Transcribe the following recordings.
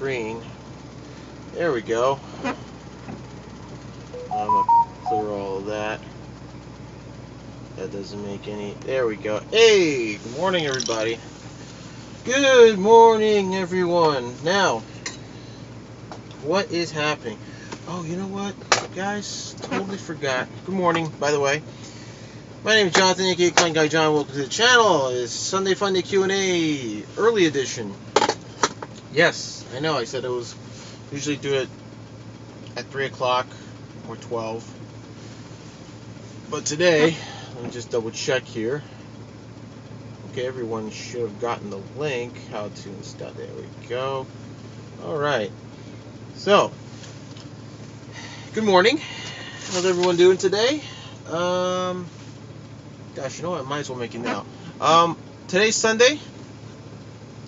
screen. There we go. I'm going to clear all of that. That doesn't make any... There we go. Hey! Good morning, everybody. Good morning, everyone. Now, what is happening? Oh, you know what, guys? Totally forgot. Good morning, by the way. My name is Jonathan, aka Klein Guy John. Welcome to the channel. It's Sunday Funday Q&A, early edition. Yes, I know. I said it was usually do it at 3 o'clock or 12. But today, let me just double check here. Okay, everyone should have gotten the link. How to install. There we go. Alright. So, good morning. How's everyone doing today? Gosh, you know what? I might as well make it now. Today's Sunday,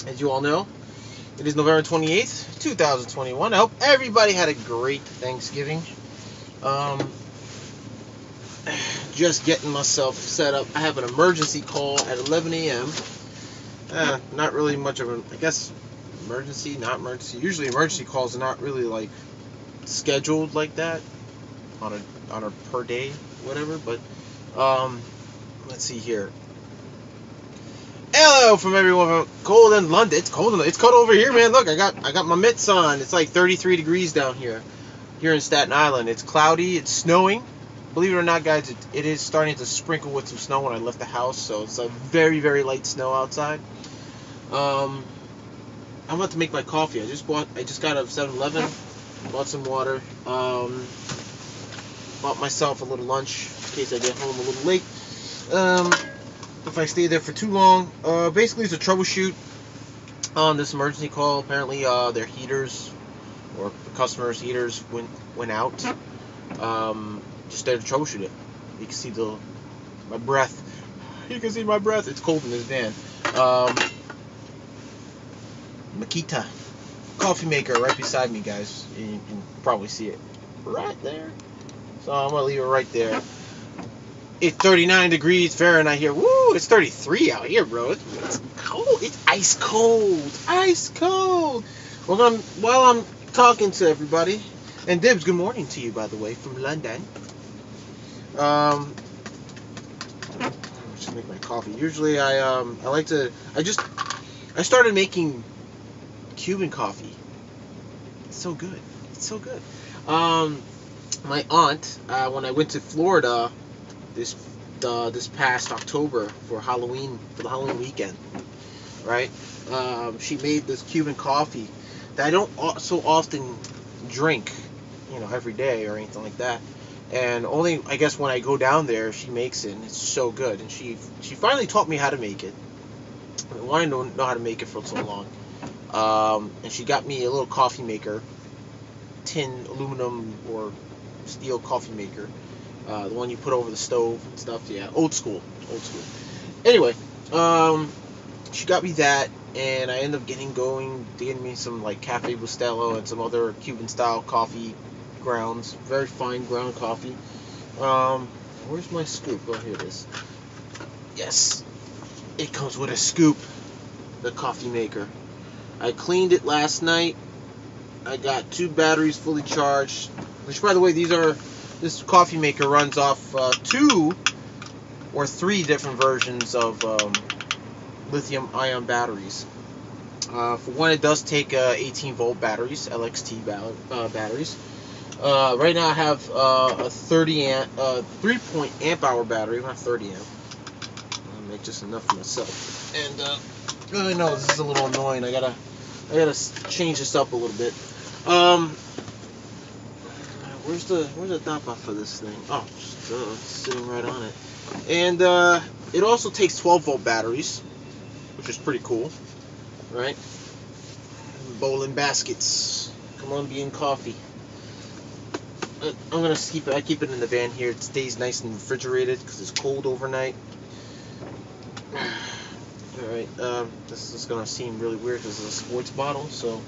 as you all know. It is November 28th, 2021. I hope everybody had a great Thanksgiving. Just getting myself set up. I have an emergency call at 11 a.m. Not really much of an, I guess, emergency, not emergency. Usually emergency calls are not really like scheduled like that on a per day, whatever. But let's see here. Hello from everyone from cold in London. It's cold over here, man. Look, I got my mitts on. It's like 33 degrees down here in Staten Island. It's cloudy. It's snowing. Believe it or not, guys, it is starting to sprinkle with some snow when I left the house. So it's a very, very light snow outside. I'm about to make my coffee. I just got out of 7-Eleven. Bought some water. Bought myself a little lunch in case I get home a little late. If I stay there for too long. Basically, it's a troubleshoot on this emergency call. Apparently, their heaters or the customer's heaters went out. Just there to troubleshoot it. You can see my breath. You can see my breath. It's cold in this van. Makita coffee maker right beside me, guys. You can probably see it right there. So I'm gonna leave it right there. It's 39 degrees Fahrenheit here. Woo! It's 33 out here, bro. It's cold. It's ice cold. Ice cold. While I'm talking to everybody, and Dibs, good morning to you, by the way, from London. Just make my coffee. Usually I started making Cuban coffee. It's so good. It's so good. My aunt, when I went to Florida this past October for the Halloween weekend, right? She made this Cuban coffee that I don't so often drink, every day or anything like that. And only, I guess, when I go down there, she makes it, and it's so good. And she finally taught me how to make it. I wanted to know how to make it for so long. And she got me a little coffee maker, tin, aluminum, or steel coffee maker. The one you put over the stove and stuff. Yeah, old school. Anyway, she got me that, and I ended up getting me some like Cafe Bustelo and some other Cuban style coffee grounds, very fine ground coffee. Where's my scoop? Oh, here it is. Yes, it comes with a scoop. The coffee maker. I cleaned it last night. I got 2 batteries fully charged. Which, by the way, this coffee maker runs off 2 or 3 different versions of lithium-ion batteries. For one, it does take 18-volt batteries, LXT batteries. Right now I have a 3-point amp-hour battery, not 30 amp. I'll make just enough for myself. And I know this is a little annoying. I gotta change this up a little bit. Where's the top-off for this thing? Oh, it's sitting right on it. And it also takes 12-volt batteries, which is pretty cool, right? Bowling baskets. Come on, bean coffee. I'm gonna keep it. I keep it in the van here. It stays nice and refrigerated because it's cold overnight. All right. This is gonna seem really weird because it's a sports bottle, so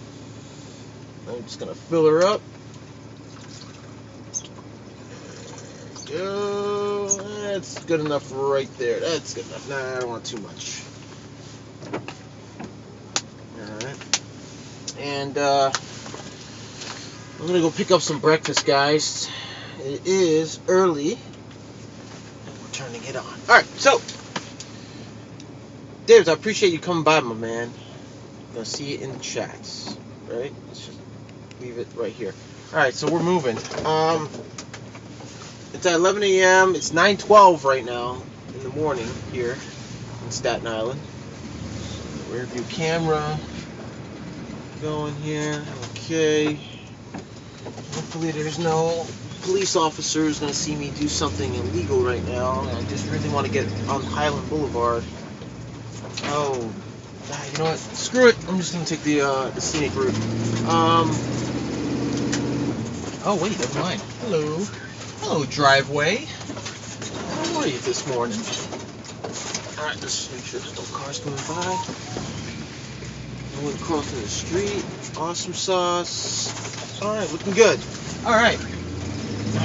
I'm just gonna fill her up. There we go. That's good enough right there. That's good enough. Nah, I don't want too much. All right. and I'm gonna go pick up some breakfast, guys. It is early, and we're turning it on. All right, so David, I appreciate you coming by, my man. I'm gonna see it in the chats, right? Let's just leave it right here. All right, so we're moving. It's at 11 a.m. It's 9:12 right now in the morning here in Staten Island. Rear view camera going here. Okay. Hopefully there's no police officers gonna see me do something illegal right now. I just really want to get on Highland Boulevard. Oh, you know what? Screw it. I'm just gonna take the scenic route. Oh wait, never mind. Hello. Hello, driveway. How are you this morning? Alright, let's make sure there's no cars going by. No one crossing the street. Awesome sauce. Alright, looking good. Alright.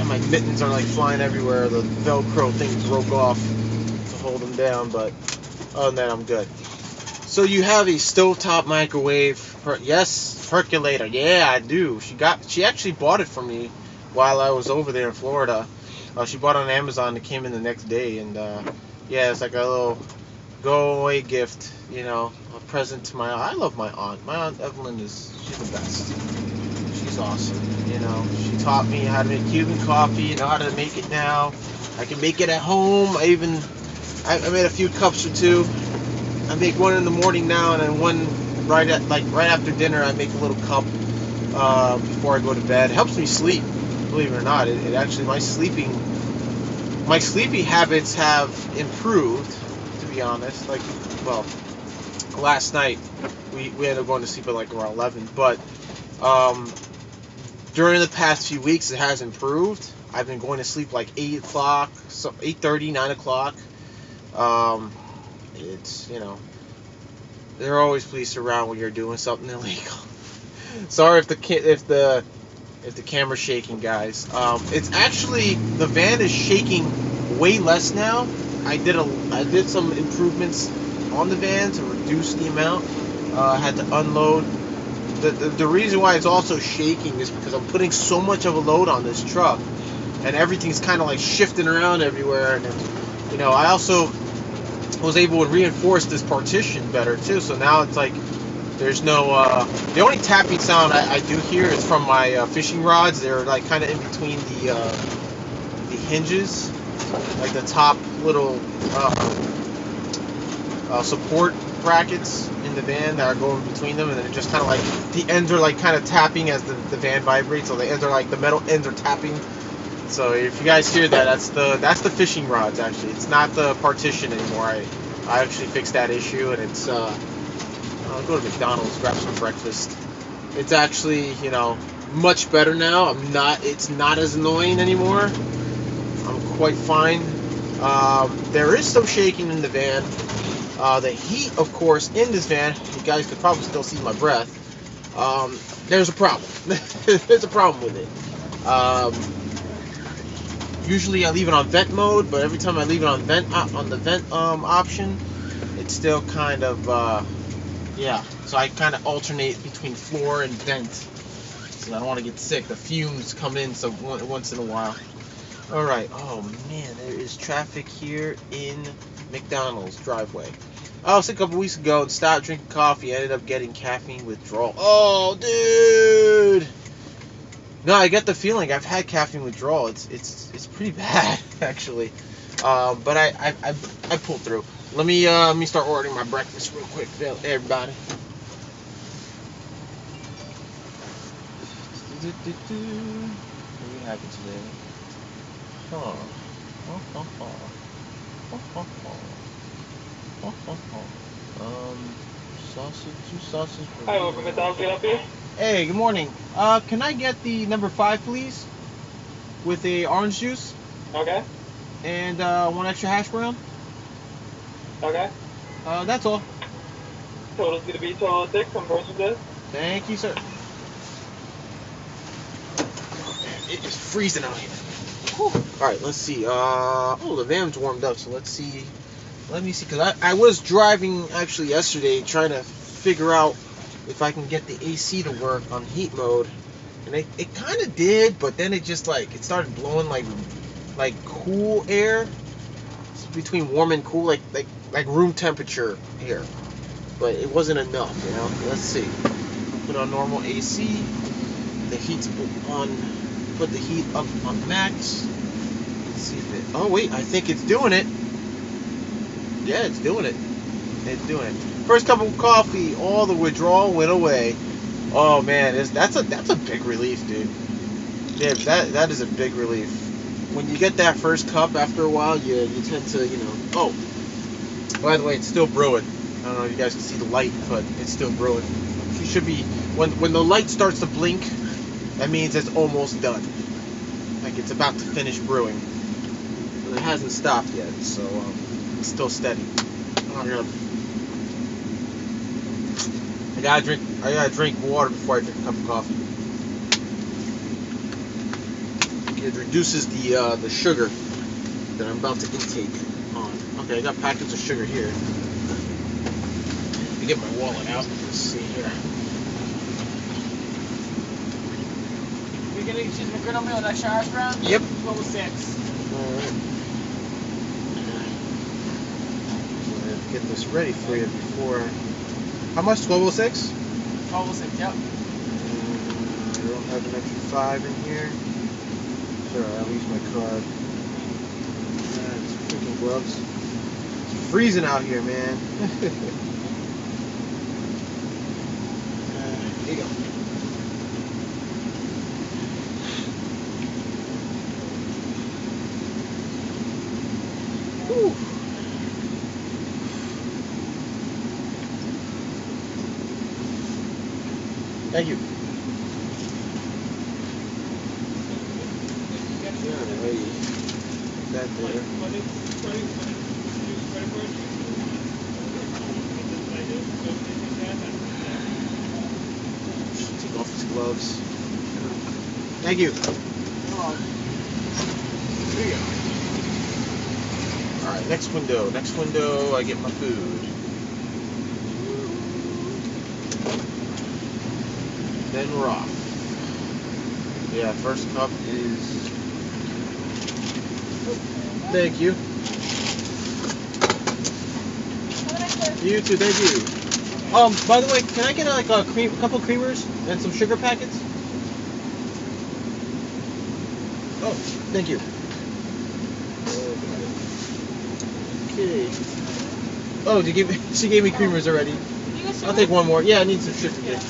My mittens are like flying everywhere. The Velcro thing broke off to hold them down, but other than that, I'm good. So you have a stovetop microwave. Yes, percolator. Yeah, I do. She actually bought it for me while I was over there in Florida. She bought it on Amazon. It came in the next day, and yeah, it's like a little go-away gift, you know, a present to my. I love my aunt. My aunt Evelyn she's the best. She's awesome. You know, she taught me how to make Cuban coffee. You know how to make it now. I can make it at home. I made a few cups or two. I make one in the morning now, and then one right after dinner. I make a little cup before I go to bed. It helps me sleep. Believe it or not, it actually my sleeping habits have improved. To be honest, like, well, last night we ended up going to sleep at like around 11, but during the past few weeks it has improved. I've been going to sleep like 8 o'clock, so 8:30, 9 o'clock. It's, you know, there are always police around when you're doing something illegal. Sorry if the camera's shaking, guys. It's actually, the van is shaking way less now. I did some improvements on the van to reduce the amount. I had to unload. The reason why it's also shaking is because I'm putting so much of a load on this truck, and everything's kind of like shifting around everywhere. And you know, I also was able to reinforce this partition better too. So now it's like there's no. The only tapping sound I do hear is from my fishing rods. They're like kind of in between the hinges, like the top little support brackets in the van that are going between them, and then it just kind of like the ends are like kind of tapping as the van vibrates. So the ends are like, the metal ends are tapping. So if you guys hear that, that's the fishing rods. Actually, it's not the partition anymore. I actually fixed that issue, and it's I'll go to McDonald's, grab some breakfast. It's actually, you know, much better now. It's not as annoying anymore. I'm quite fine. There is some shaking in the van. The heat, of course, in this van, you guys could probably still see my breath. There's a problem. There's a problem with it. Usually I leave it on vent mode, but every time I leave it on the vent option, it's still kind of yeah. So I kind of alternate between floor and vent, so I don't want to get sick. The fumes come in so once in a while. All right. Oh man, there is traffic here in McDonald's driveway. I was sick a couple weeks ago and stopped drinking coffee. I ended up getting caffeine withdrawal. Oh, dude. No, I get the feeling I've had caffeine withdrawal. It's pretty bad actually, but I pulled through. Let me start ordering my breakfast real quick, everybody. What do we have today? Sausage, 2 sausages. Hi, welcome to McDonald's. Can I help you? Hey, good morning. Can I get the number 5, please, with a orange juice? Okay. And 1 extra hash brown. Okay. That's all. Total's gonna be total of 6 on grocery this. Thank you, sir. It is freezing out here. Whew. All right, let's see. Oh, the van's warmed up, so let's see. Let me see, because I was driving actually yesterday trying to figure out if I can get the AC to work on heat mode. And it kind of did, but then it just like it started blowing like cool air. It's between warm and cool, like room temperature air. But it wasn't enough, you know. Let's see. Put on normal AC. The heat's on. Put the heat up on max. Let's see if it. Oh wait, I think it's doing it. Yeah, it's doing it. It's doing it. First cup of coffee, all the withdrawal went away. Oh man, that's a big relief, dude. Yeah, that is a big relief. When you get that first cup, after a while, you tend to, you know. Oh, by the way, it's still brewing. I don't know if you guys can see the light, but it's still brewing. You should be when the light starts to blink, that means it's almost done. Like it's about to finish brewing. But it hasn't stopped yet, so it's still steady. I gotta drink water before I drink a cup of coffee. It reduces the sugar that I'm about to intake on. Okay, I got packets of sugar here. Let me get my wallet out. Let's see here. You're gonna choose a griddle meal with that shower brown? Yep. 1206. Alright. Get this ready for you before. How much? 1206? 1206, yep. I don't have an extra 5 in here. Sorry, I'll use my card. It's freaking gloves. It's freezing out here, man. Here you go. Whew. Thank you. That there. Take off his gloves. Thank you. Here you go. Alright, next window. Next window, I get my food. Then we're off. Yeah, first cup is. Thank you. You too, thank you. By the way, can I get a couple creamers and some sugar packets? Oh, thank you. Okay. Oh, she gave me creamers already. I'll take one more. Yeah, I need some sugar. Yeah.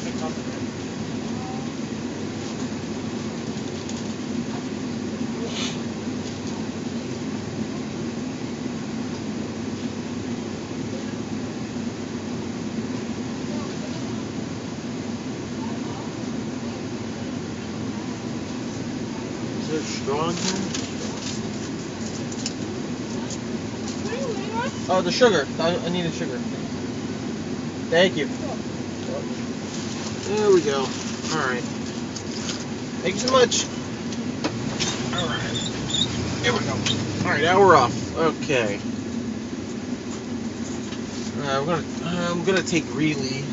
Is there a straw in here? Oh, the sugar. I need the sugar. Thank you. There we go. Alright. Thank you so much. Alright. Here we go. Alright, now we're off. Okay. I'm gonna take Greeley.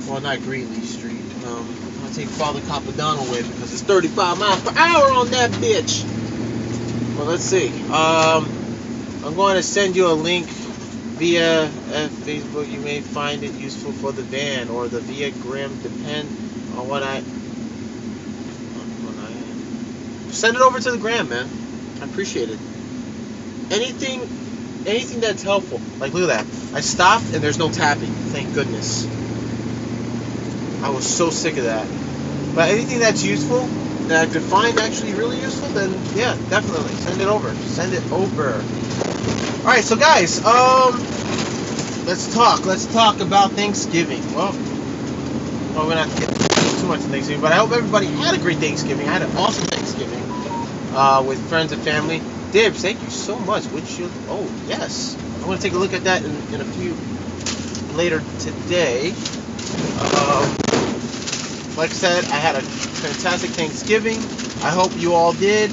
Well, not Greeley Street. I'm gonna take Father Capodanno with because it's 35 miles per hour on that bitch. Well, let's see. I'm going to send you a link via Facebook. You may find it useful for the van or the via gram, depend on what I send it over to the gram, man. I appreciate it. Anything that's helpful. Like, look at that. I stopped and there's no tapping. Thank goodness. I was so sick of that. But anything that's useful, that I could find actually really useful, then yeah, definitely send it over. Send it over. All right, so guys, let's talk about Thanksgiving. Well, we're gonna have to get too much of Thanksgiving, but I hope everybody had a great Thanksgiving. I had an awesome Thanksgiving with friends and family. Dibs, thank you so much. Windshield. Oh yes, I'm gonna take a look at that in a few later today. Like I said, I had a fantastic Thanksgiving. I hope you all did.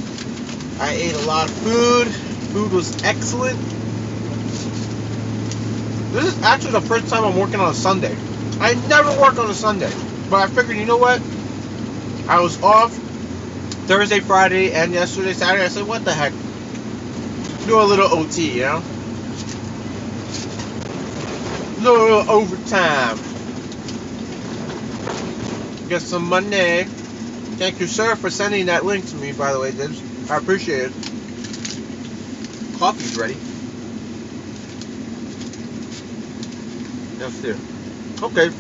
I ate a lot of food. Food was excellent. This is actually the first time I'm working on a Sunday. I never work on a Sunday, but I figured, you know what? I was off Thursday, Friday, and yesterday, Saturday. I said, what the heck? Do a little OT, you know? Little overtime. Get some money. Thank you, sir, for sending that link to me, by the way, Dibs. I appreciate it. Coffee's ready. Let's see. Okay.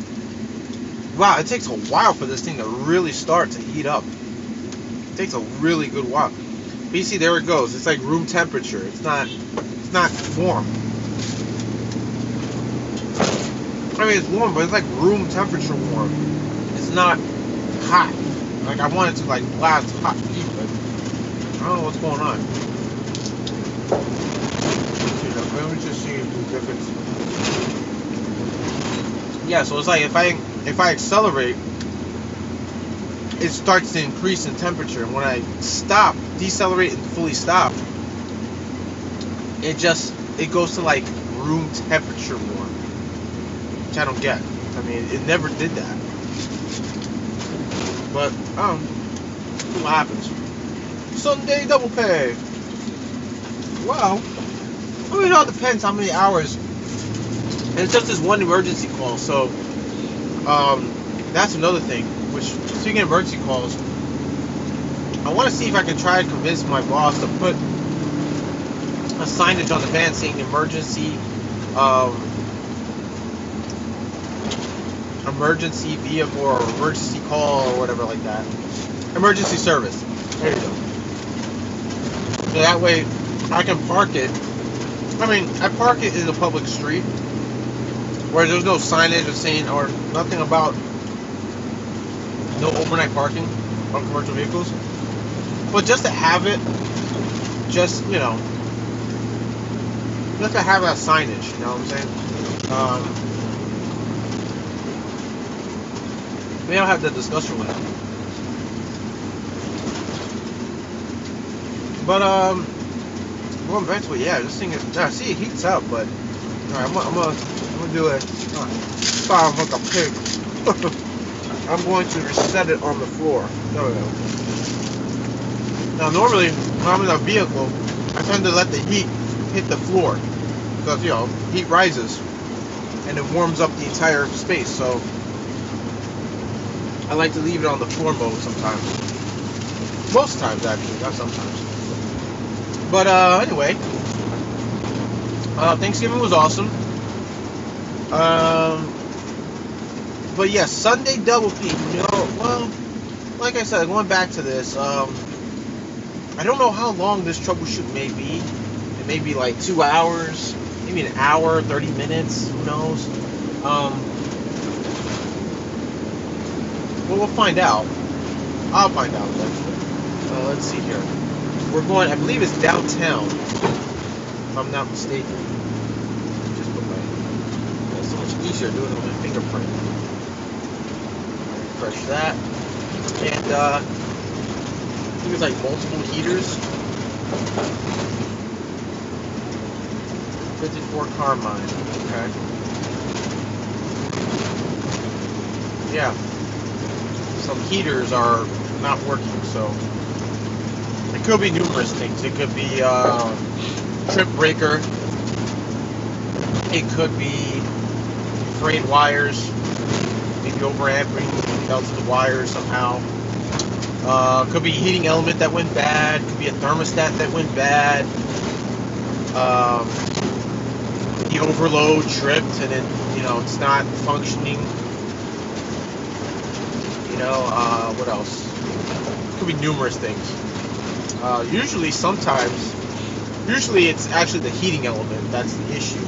Wow, it takes a while for this thing to really start to heat up. It takes a really good while. But you see, there it goes. It's like room temperature. It's not warm. I mean, it's warm, but it's like room temperature warm. It's not hot. Like, I want it to like blast hot heat, but I don't know what's going on. Let me just see the difference. Yeah, so it's like if I accelerate, it starts to increase in temperature. And when I stop, decelerate and fully stop, it goes to like room temperature warm, which I don't get. I mean, it never did that. But what happens? Sunday double pay. Wow. I mean, it all depends how many hours. And it's just this one emergency call, so that's another thing. Which, speaking of emergency calls, I want to see if I can try to convince my boss to put a signage on the van saying emergency vehicle or emergency call or whatever like that. Emergency service. There you go. So that way I can park it. I mean, I park it in a public street where there's no signage or saying or nothing about no overnight parking on commercial vehicles. But just to have it, just, you know, just to have that signage, you know what I'm saying? Maybe I'll have that discussion with him. But, going back to it, yeah, this thing is, see, it heats up, but, alright, I'm gonna do it, sound like a pig. I'm going to reset it on the floor. There we go. Now, normally, when I'm in a vehicle, I tend to let the heat hit the floor, because, you know, heat rises, and it warms up the entire space, so I like to leave it on the floor mode sometimes. Most times, actually, not sometimes. But, anyway, Thanksgiving was awesome. But yes, Sunday double P, you know, well, like I said, going back to this, I don't know how long this troubleshoot may be. It may be like 2 hours, maybe an hour, 30 minutes, who knows. Well, we'll find out. I'll find out eventually. Let's see here. We're going, I believe it's downtown, if I'm not mistaken. Just put my, it's so much easier doing it with my fingerprint. Refresh that. And, I think it's like multiple heaters. 54 Carmine, okay. Yeah. Some heaters are not working, so it could be numerous things. It could be trip breaker. It could be frayed wires, maybe overamping, melted the wires somehow. Could be a heating element that went bad. Could be a thermostat that went bad. The overload tripped and it, you know, it's not functioning. You know, what else? Could be numerous things. Usually it's actually the heating element that's the issue.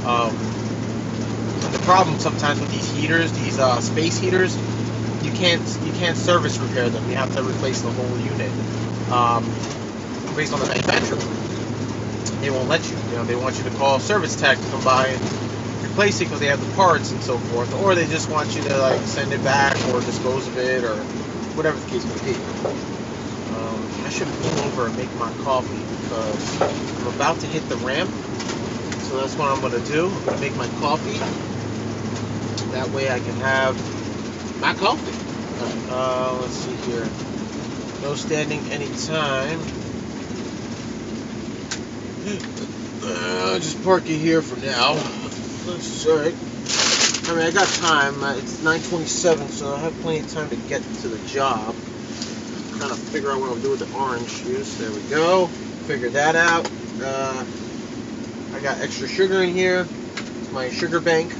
And the problem sometimes with these heaters, these space heaters, you can't service repair them. You have to replace the whole unit. Based on the manufacturer, they won't let you. You know, they want you to call service tech to come by and replace it because they have the parts and so forth, or they just want you to like send it back or dispose of it or whatever the case may be. I should pull over and make my coffee because I'm about to hit the ramp, so that's what I'm going to do. I'm going to make my coffee. That way I can have my coffee. Alright, let's see here. No standing anytime. Just park it here for now. That's alright. I mean, I got time. It's 9:27, so I have plenty of time to get to the job. Trying to figure out what I'll do with the orange juice. There we go. Figure that out. I got extra sugar in here. It's my sugar bank.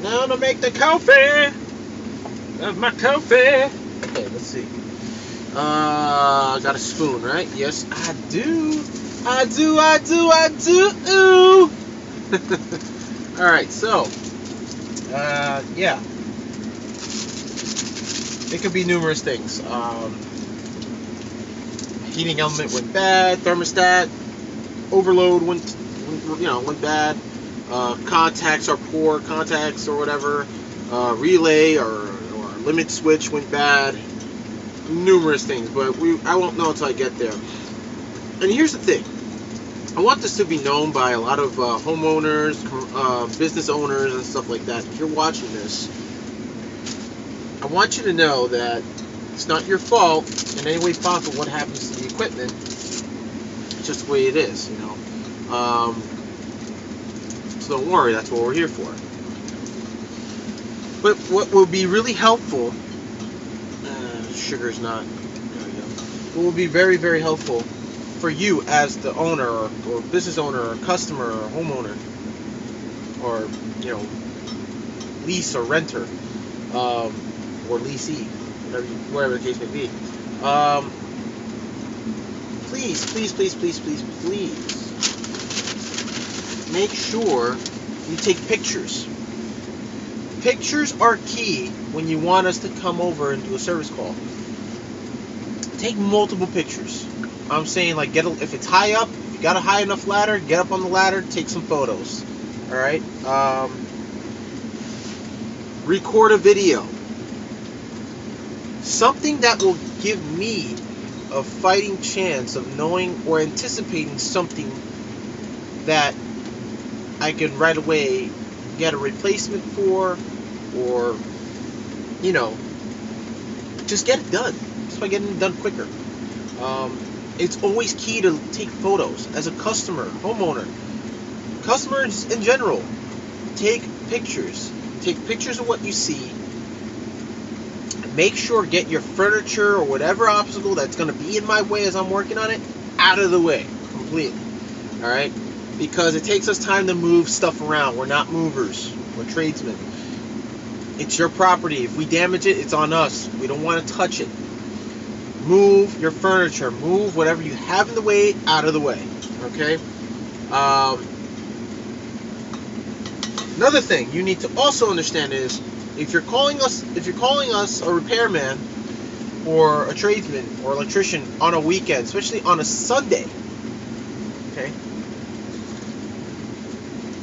Now to make the coffee. Have my coffee. Okay, let's see. I got a spoon, right? Yes, I do. I do. Alright, so, yeah. It could be numerous things. Heating element went bad, thermostat overload went bad. Contacts are poor, contacts or whatever. Relay or limit switch went bad. Numerous things, but I won't know until I get there. And here's the thing. I want this to be known by a lot of homeowners, business owners, and stuff like that. If you're watching this, I want you to know that it's not your fault in any way possible what happens to the equipment. It's just the way it is, you know. So don't worry, that's what we're here for. But what will be really helpful, sugar's not, there we go. What will be very, very helpful for you as the owner or business owner or customer or homeowner or, you know, lease or renter, or leasee, whatever the case may be. Please make sure you take pictures. Pictures are key when you want us to come over and do a service call. Take multiple pictures. I'm saying, like, if it's high up, if you got a high enough ladder, get up on the ladder, take some photos. Alright? Record a video. Something that will give me a fighting chance of knowing or anticipating something that I can right away get a replacement for, or, you know, just get it done. Just by getting it done quicker. It's always key to take photos as a customer, homeowner, customers in general. Take pictures. Take pictures of what you see. Make sure get your furniture or whatever obstacle that's going to be in my way as I'm working on it out of the way completely. All right, because it takes us time to move stuff around. We're not movers. We're tradesmen. It's your property. If we damage it, it's on us. We don't want to touch it. Move your furniture. Move whatever you have in the way out of the way. Okay. Another thing you need to also understand is if you're calling us a repairman or a tradesman or electrician on a weekend, especially on a Sunday, okay,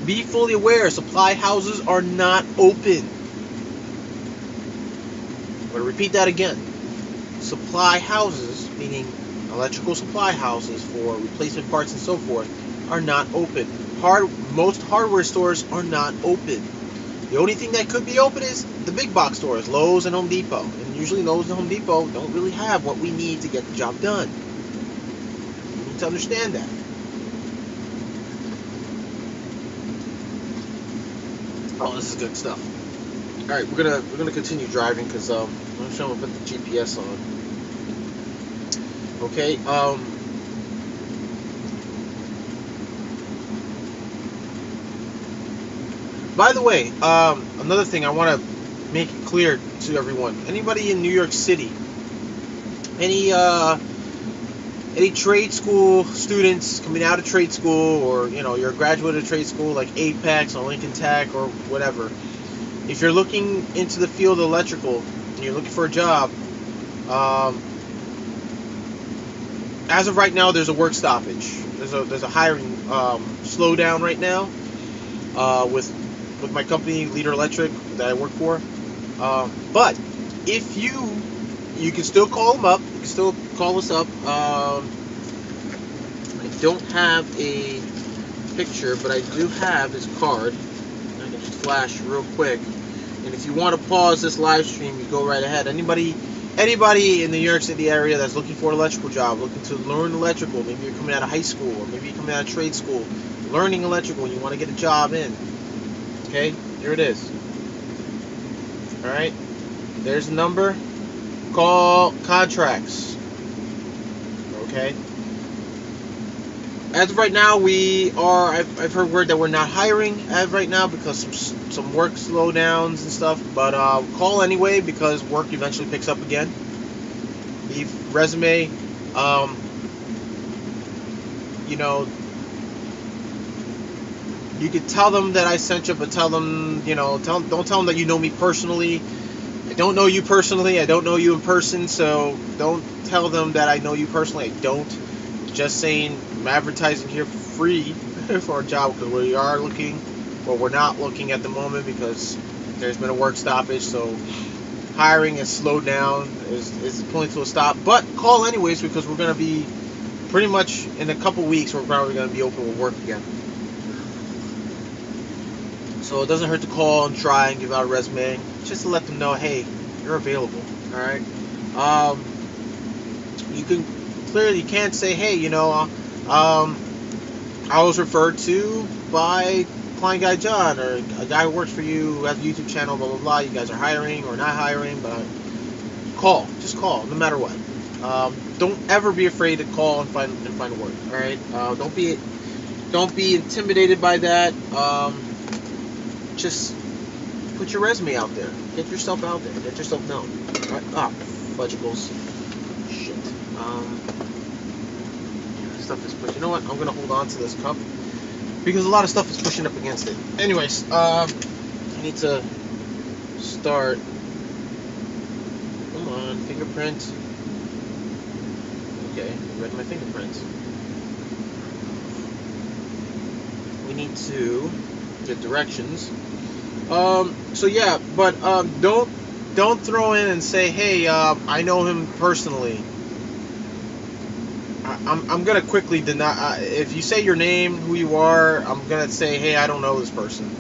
be fully aware supply houses are not open. I'm going to repeat that again. Supply houses, meaning electrical supply houses for replacement parts and so forth, are not open. Most hardware stores are not open. The only thing that could be open is the big box stores, Lowe's and Home Depot. And usually Lowe's and Home Depot don't really have what we need to get the job done. You need to understand that. Oh, this is good stuff. All right, we're gonna continue driving because I'm trying to put the GPS on. Okay. By the way, another thing I want to make it clear to everyone: anybody in New York City, any trade school students coming out of trade school, or you're a graduate of trade school like Apex or Lincoln Tech or whatever. If you're looking into the field of electrical and you're looking for a job, as of right now, there's a work stoppage. There's a hiring slowdown right now with my company, Leader Electric, that I work for. But if you can still call them up. You can still call us up. I don't have a picture, but I do have his card. flash real quick. And if you want to pause this live stream, you go right ahead. Anybody in the New York City area that's looking for an electrical job, looking to learn electrical, maybe you're coming out of high school, or maybe you're coming out of trade school, learning electrical, and you want to get a job in. Okay, here it is. All right, there's the number. Call contracts. Okay. As of right now, I've heard word that we're not hiring as of right now because some work slowdowns and stuff. But call anyway because work eventually picks up again. Leave resume. You know, you could tell them that I sent you, but tell them, don't tell them that you know me personally. I don't know you personally. I don't know you in person, so don't tell them that I know you personally. I don't. Just saying, I'm advertising here for free for a job because we are looking, but we're not looking at the moment because there's been a work stoppage, so hiring has slowed down, is pulling to a stop. But call anyways because we're going to be pretty much in a couple weeks, we're probably going to be open with work again. So it doesn't hurt to call and try and give out a resume just to let them know, hey, you're available. All right. You can't say, hey, I was referred to by Client Guy John or a guy who works for you who has a YouTube channel, blah blah blah. You guys are hiring or not hiring, but just call, no matter what. Don't ever be afraid to call and find work. All right. Don't be intimidated by that. Just put your resume out there. Get yourself out there. Get yourself known. All right. Fudgicles. Shit. Stuff is pushing. You know what? I'm gonna hold on to this cup because a lot of stuff is pushing up against it. Anyways, I need to start. Come on, fingerprint. Okay, I read my fingerprints. We need to get directions. So yeah, but don't throw in and say, hey, I know him personally. I'm gonna quickly deny. If you say your name, who you are, I'm gonna say, hey, I don't know this person.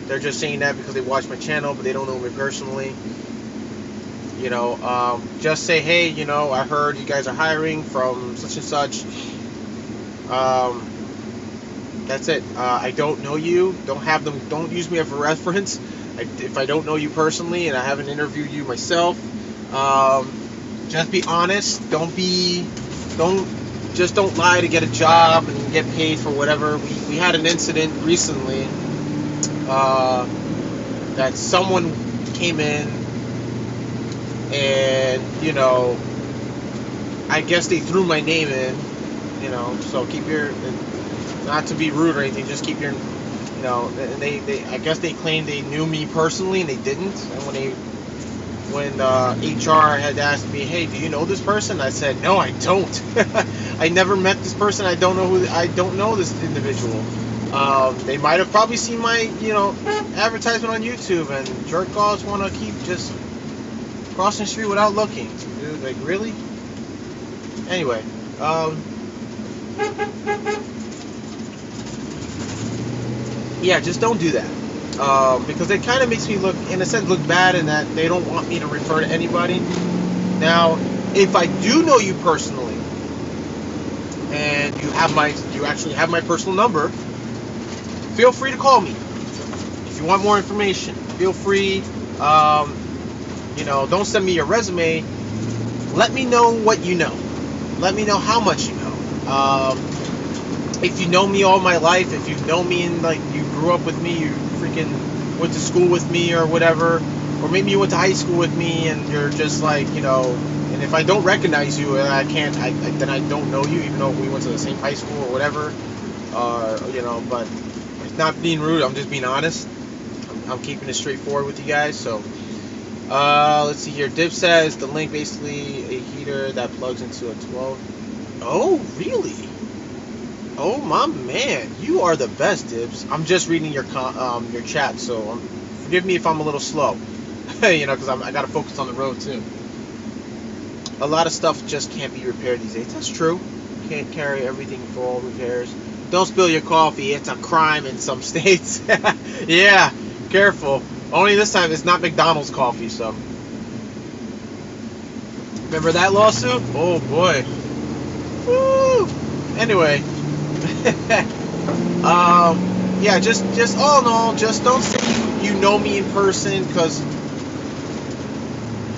They're just saying that because they watch my channel, but they don't know me personally. Just say, hey, I heard you guys are hiring from such and such. That's it. I don't know you. Don't use me as a reference. If I don't know you personally and I haven't interviewed you myself, just be honest. Don't lie to get a job and get paid for whatever. We had an incident recently that someone came in and I guess they threw my name in. So keep your, not to be rude or anything, just keep your, they I guess they claimed they knew me personally and they didn't. And when HR had asked me, hey, do you know this person? I said, no, I don't. I never met this person. I don't know this individual. They might have probably seen my, advertisement on YouTube, and jerk offs want to keep just crossing the street without looking. Dude, like, really? Anyway, yeah, just don't do that. Because it kind of makes me look, in a sense, look bad in that they don't want me to refer to anybody. Now, if I do know you personally, and you actually have my personal number, feel free to call me. If you want more information, feel free. Don't send me your resume. Let me know what you know. Let me know how much you know. If you know me all my life, if you know me and like you grew up with me, you freaking went to school with me or whatever, or maybe you went to high school with me and you're just like, and if I don't recognize you, then I don't know you, even though we went to the same high school or whatever, but it's not being rude, I'm just being honest. I'm keeping it straightforward with you guys. So let's see here. Div says the link basically a heater that plugs into a 12. Oh, really? Oh my man, you are the best, Dibs. I'm just reading your chat, so forgive me if I'm a little slow, because I gotta focus on the road too. A lot of stuff just can't be repaired these days. That's true. Can't carry everything for all repairs. Don't spill your coffee. It's a crime in some states. Yeah, Careful. Only this time it's not McDonald's coffee, so. Remember that lawsuit? Oh boy. Woo! Anyway. Yeah, just all in all, just don't say you know me in person, because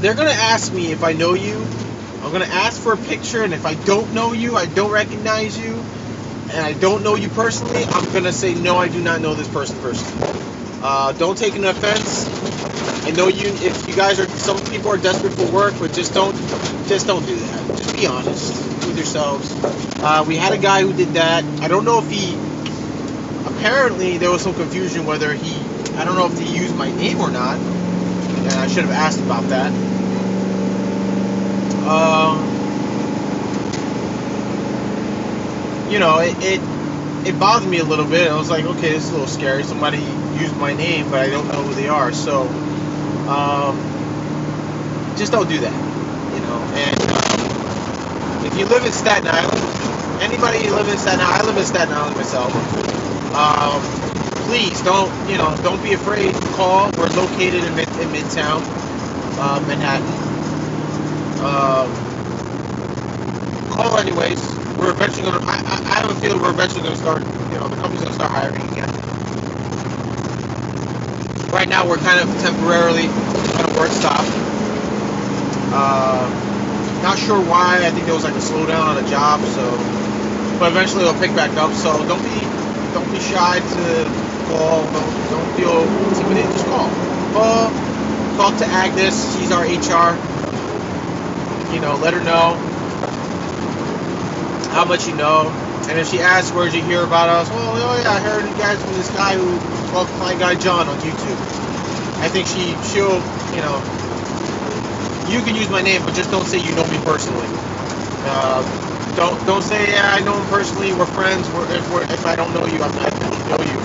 they're gonna ask me if I know you. I'm gonna ask for a picture, and if I don't know you, I don't recognize you, and I don't know you personally, I'm gonna say no, I do not know this person personally. Don't take an offense. I know you. If you guys are, some people are desperate for work, but just don't do that. Just be honest with yourselves. We had a guy who did that. I don't know if he. Apparently, there was some confusion whether he. I don't know if he used my name or not, and I should have asked about that. You know, it bothered me a little bit. I was like, okay, this is a little scary. Somebody used my name, but I don't know who they are. So, just don't do that. You know, and if you live in Staten Island, anybody live in Staten Island, I live in Staten Island myself. Please don't be afraid to call. We're located in Midtown, Manhattan. Call anyways. We're eventually gonna. I have a feeling we're eventually gonna start. You know, the company's gonna start hiring again. Right now, we're kind of temporarily on a work stop. Not sure why. I think there was like a slowdown on a job. So, but eventually it'll pick back up. So don't be shy to call. Don't feel intimidated. Just call. Talk to Agnes. She's our HR. You know, let her know how much you know, and if she asks, where'd you hear about us? Well, oh yeah, I heard you guys from this guy who called Fine Guy John on YouTube. I think she'll, you know, you can use my name, but just don't say you know me personally. Don't say, yeah, I know him personally, we're friends. If I don't know you, I don't know you,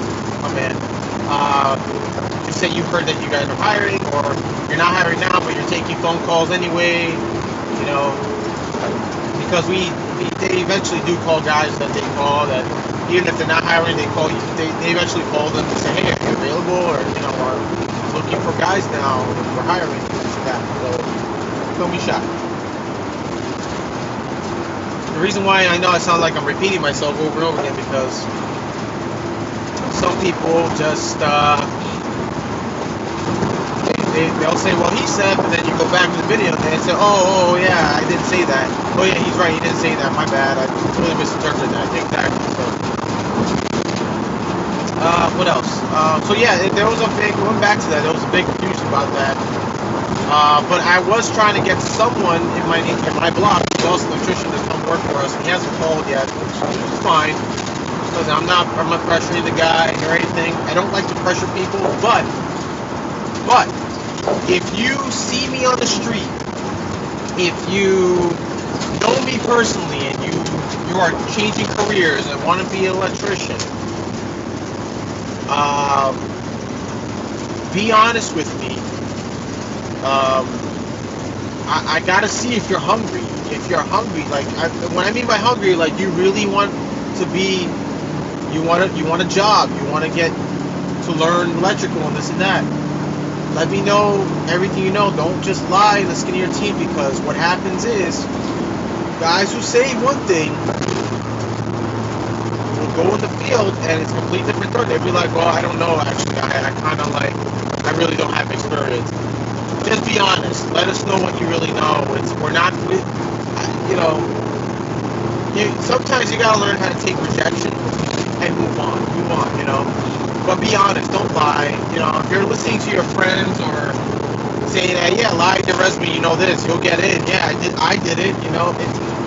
my man. You say you heard that you guys are hiring, or you're not hiring now, but you're taking phone calls anyway. You know, because they eventually do call guys that they call that, even if they're not hiring, they call you. They eventually call them and say, hey, are you available, or you know, or looking for guys now, we're hiring, things like that. So don't be shy. The reason why I know I sound like I'm repeating myself over and over again, because some people just they'll say, well, he said, but then you go back to the video and they say, oh yeah, I didn't say that. Oh yeah, he's right, he didn't say that, my bad, I really misinterpreted that. Exactly. So, what else? So yeah, there was a big, going back to that, there was a big confusion about that. But I was trying to get someone in my block who's also an electrician to come work for us, and he hasn't called yet, which is fine, because I'm not pressuring the guy or anything. I don't like to pressure people, but if you see me on the street, if you know me personally, and you are changing careers and want to be an electrician, be honest with me. I gotta see if you're hungry. If you're hungry, like when I mean by hungry, like you really want to be, you want a job, you want to get to learn electrical and this and that. Let me know everything you know. Don't just lie in the skin of your teeth, because what happens is guys who say one thing will go in the field and it's a completely different story. They'll be like, well, I don't know, actually, I kind of like, I really don't have experience. Just be honest. Let us know what you really know. We're not, you know, sometimes you gotta learn how to take rejection and move on, you know. But be honest, don't lie. You know, if you're listening to your friends or saying that, yeah, lie in your resume, you know this, you'll get in. Yeah, I did it. You know,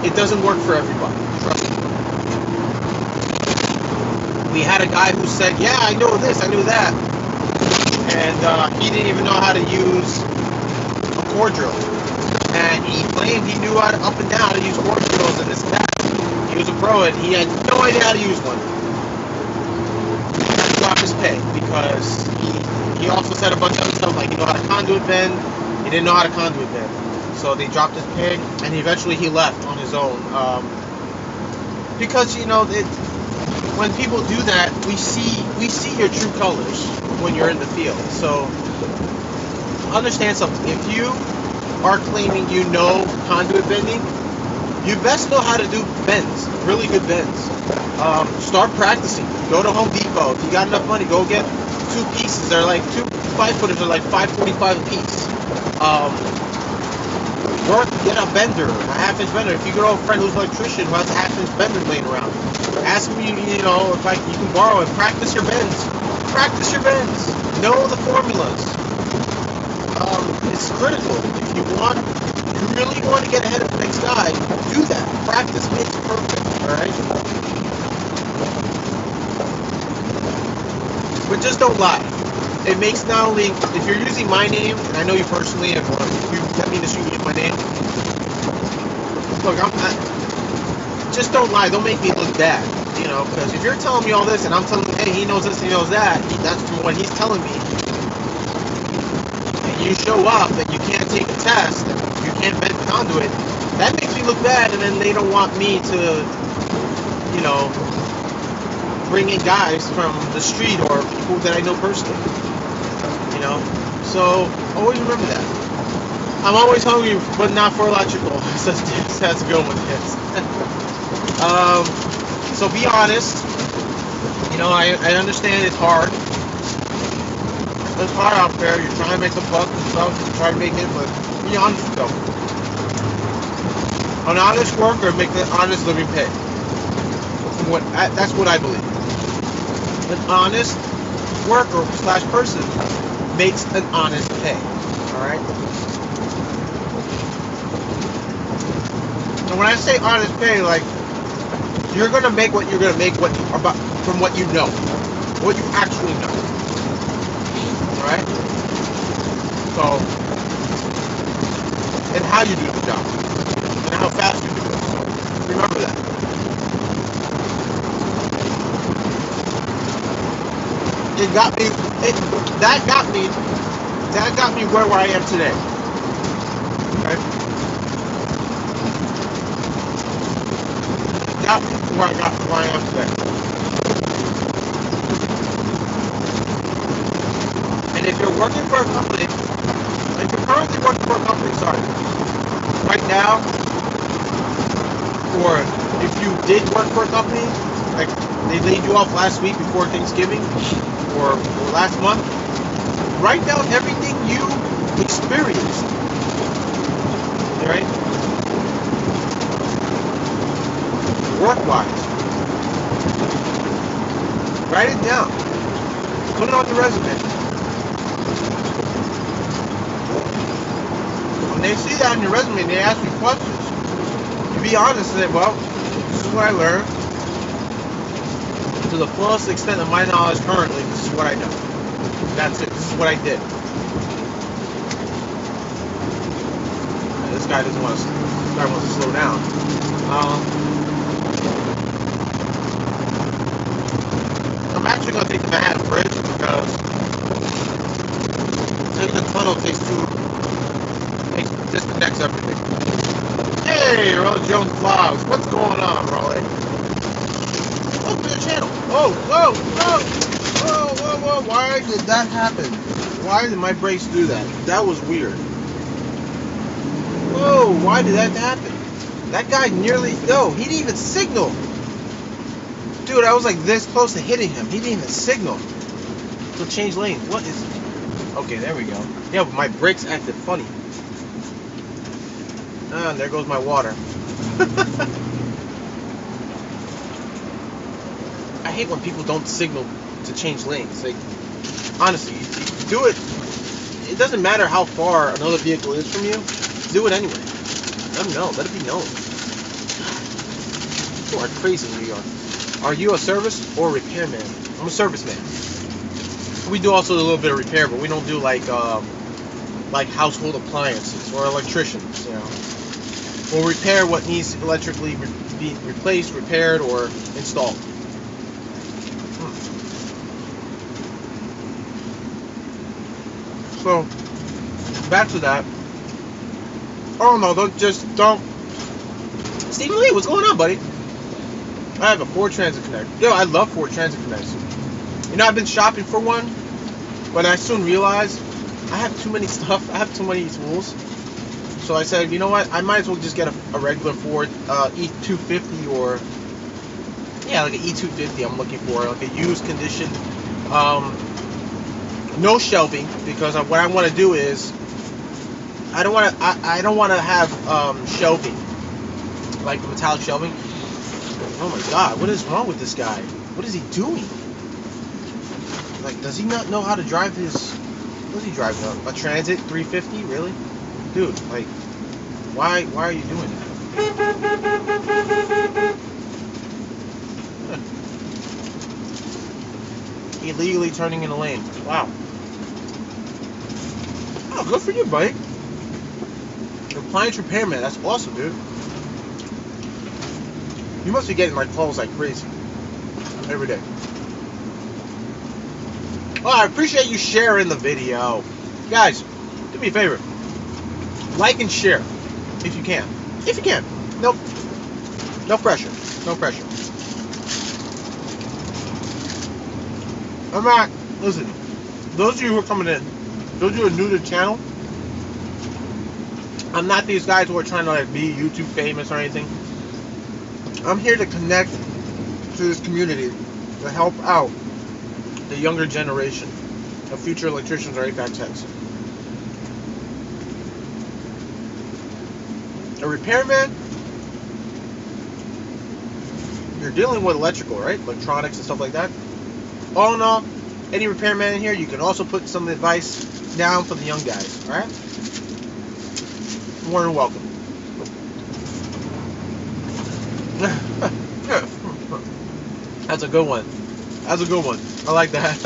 it doesn't work for everybody. Trust me. We had a guy who said, yeah, I know this, I knew that, and he didn't even know how to use a core drill. And he claimed he knew how to up and down to use core drills and this and that. He was a pro, and he had no idea how to use one. Drop his pay, because he also said a bunch of other stuff, like he knew how to conduit bend, he didn't know how to conduit bend, so they dropped his pay, and eventually he left on his own, because you know when people do that, we see your true colors when you're in the field. So understand something. If you are claiming you know conduit bending, you best know how to do bends, really good bends. Start practicing. Go to Home Depot. If you got enough money, go get 2 pieces. They're like 2 5-footers are like $5.45 a piece. Get a bender, a half-inch bender. If you go to a friend who's an electrician who has a half-inch bender laying around, ask me, you know, if you can borrow it. Practice your bends. Practice your bends. Know the formulas. It's critical. If you really want to get ahead of the next guy, do that. Practice makes perfect. All right. But just don't lie. It makes not only, if you're using my name, and I know you personally, if you let me in the street use my name, look, just don't lie. Don't make me look bad, you know, because if you're telling me all this and I'm telling you, hey, he knows this, he knows that, that's from what he's telling me, and you show up and you can't take a test, and you can't bend the conduit, that makes me look bad, and then they don't want me to, you know, bring in guys from the street or people that I know personally. You know, so always remember that. I'm always hungry, but not for electrical. That's a good one, yes. So be honest. You know, I understand it's hard. It's hard out there. You're trying to make some bucks and stuff. You try to make it, but be honest with them. An honest worker makes an honest living pay. That's what I believe. An honest worker / person makes an honest pay. Alright? And when I say honest pay, like, you're gonna make what you're gonna make from what you know. What you actually know. Alright? So, and how you do the job. And how fast you do it. So remember that. That got me where I am today. Okay? Got me to where I am today. And if you're working for a company, if you're currently working for a company, right now, or if you did work for a company, like they laid you off last week before Thanksgiving, or last month, write down everything you experienced. Alright? Work-wise. Write it down. Put it on your resume. When they see that on your resume, they ask you questions. You be honest and say, well, this is what I learned. To the fullest extent of my knowledge currently, this is what I know. That's it. This is what I did. This guy doesn't want to. This guy wants to slow down. I'm actually going to take the Manhattan Bridge because taking the tunnel disconnects everything. Hey, Rolly Jones Vlogs. What's going on, Rolly? Welcome to the channel. Whoa. Why did that happen? Why did my brakes do that? That was weird. Whoa, why did that happen? That guy nearly, he didn't even signal. Dude, I was like this close to hitting him. He didn't even signal. So change lanes. What is it? Okay, there we go. Yeah, but my brakes acted funny. Ah, and there goes my water. I hate when people don't signal to change lanes. Like, honestly, you do it. It doesn't matter how far another vehicle is from you. Do it anyway. Let them know. Let it be known. People are crazy in New York. Are you a service or repairman? I'm a serviceman. We do also a little bit of repair, but we don't do like household appliances or electricians. You know, we'll repair what needs electrically be replaced, repaired, or installed. So, back to that. Oh no, don't. Stephen Lee, what's going on, buddy? I have a Ford Transit Connect. Yo, I love Ford Transit Connects. You know, I've been shopping for one, but I soon realized I have too many stuff. I have too many tools. So I said, you know what? I might as well just get a regular Ford E250 or yeah, like an E250. I'm looking for like a used condition, no shelving, because what I want to do is I don't want to have shelving, like the metallic shelving. Oh my God, what is wrong with this guy? What is he doing? Like, does he not know how to drive his? What is he driving? A Transit 350? Really, dude? Like, why are you doing that? Illegally turning in a lane. Wow. Oh, good for you, buddy. Appliance repairman. That's awesome, dude. You must be getting my calls like crazy every day. Well, I appreciate you sharing the video. Guys, do me a favor. Like and share if you can. If you can. Nope. No pressure. No pressure. I'm not. Listen, those of you who are coming in, those of you who are new to the channel, I'm not these guys who are trying to like be YouTube famous or anything. I'm here to connect to this community to help out the younger generation of future electricians or HVAC techs. A repairman, you're dealing with electrical, right? Electronics and stuff like that. All in all, any repairman in here, you can also put some advice down for the young guys, alright? More than welcome. That's a good one. That's a good one. I like that.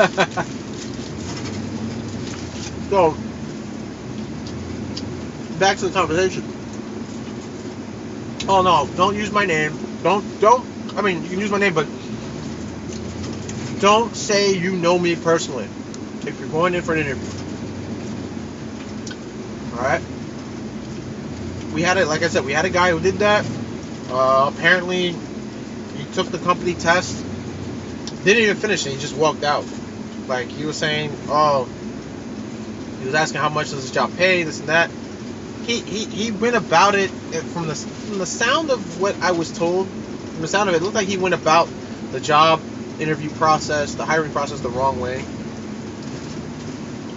So, back to the conversation. Oh no, don't use my name. Don't, I mean, you can use my name, but don't say you know me personally if you're going in for an interview. Alright? We had it, like I said, we had a guy who did that. Apparently, he took the company test, didn't even finish it, he just walked out. Like, he was saying, oh, he was asking how much does this job pay, this and that. He went about it from the sound of what I was told, from the sound of it, it looked like he went about the job interview process, the hiring process the wrong way.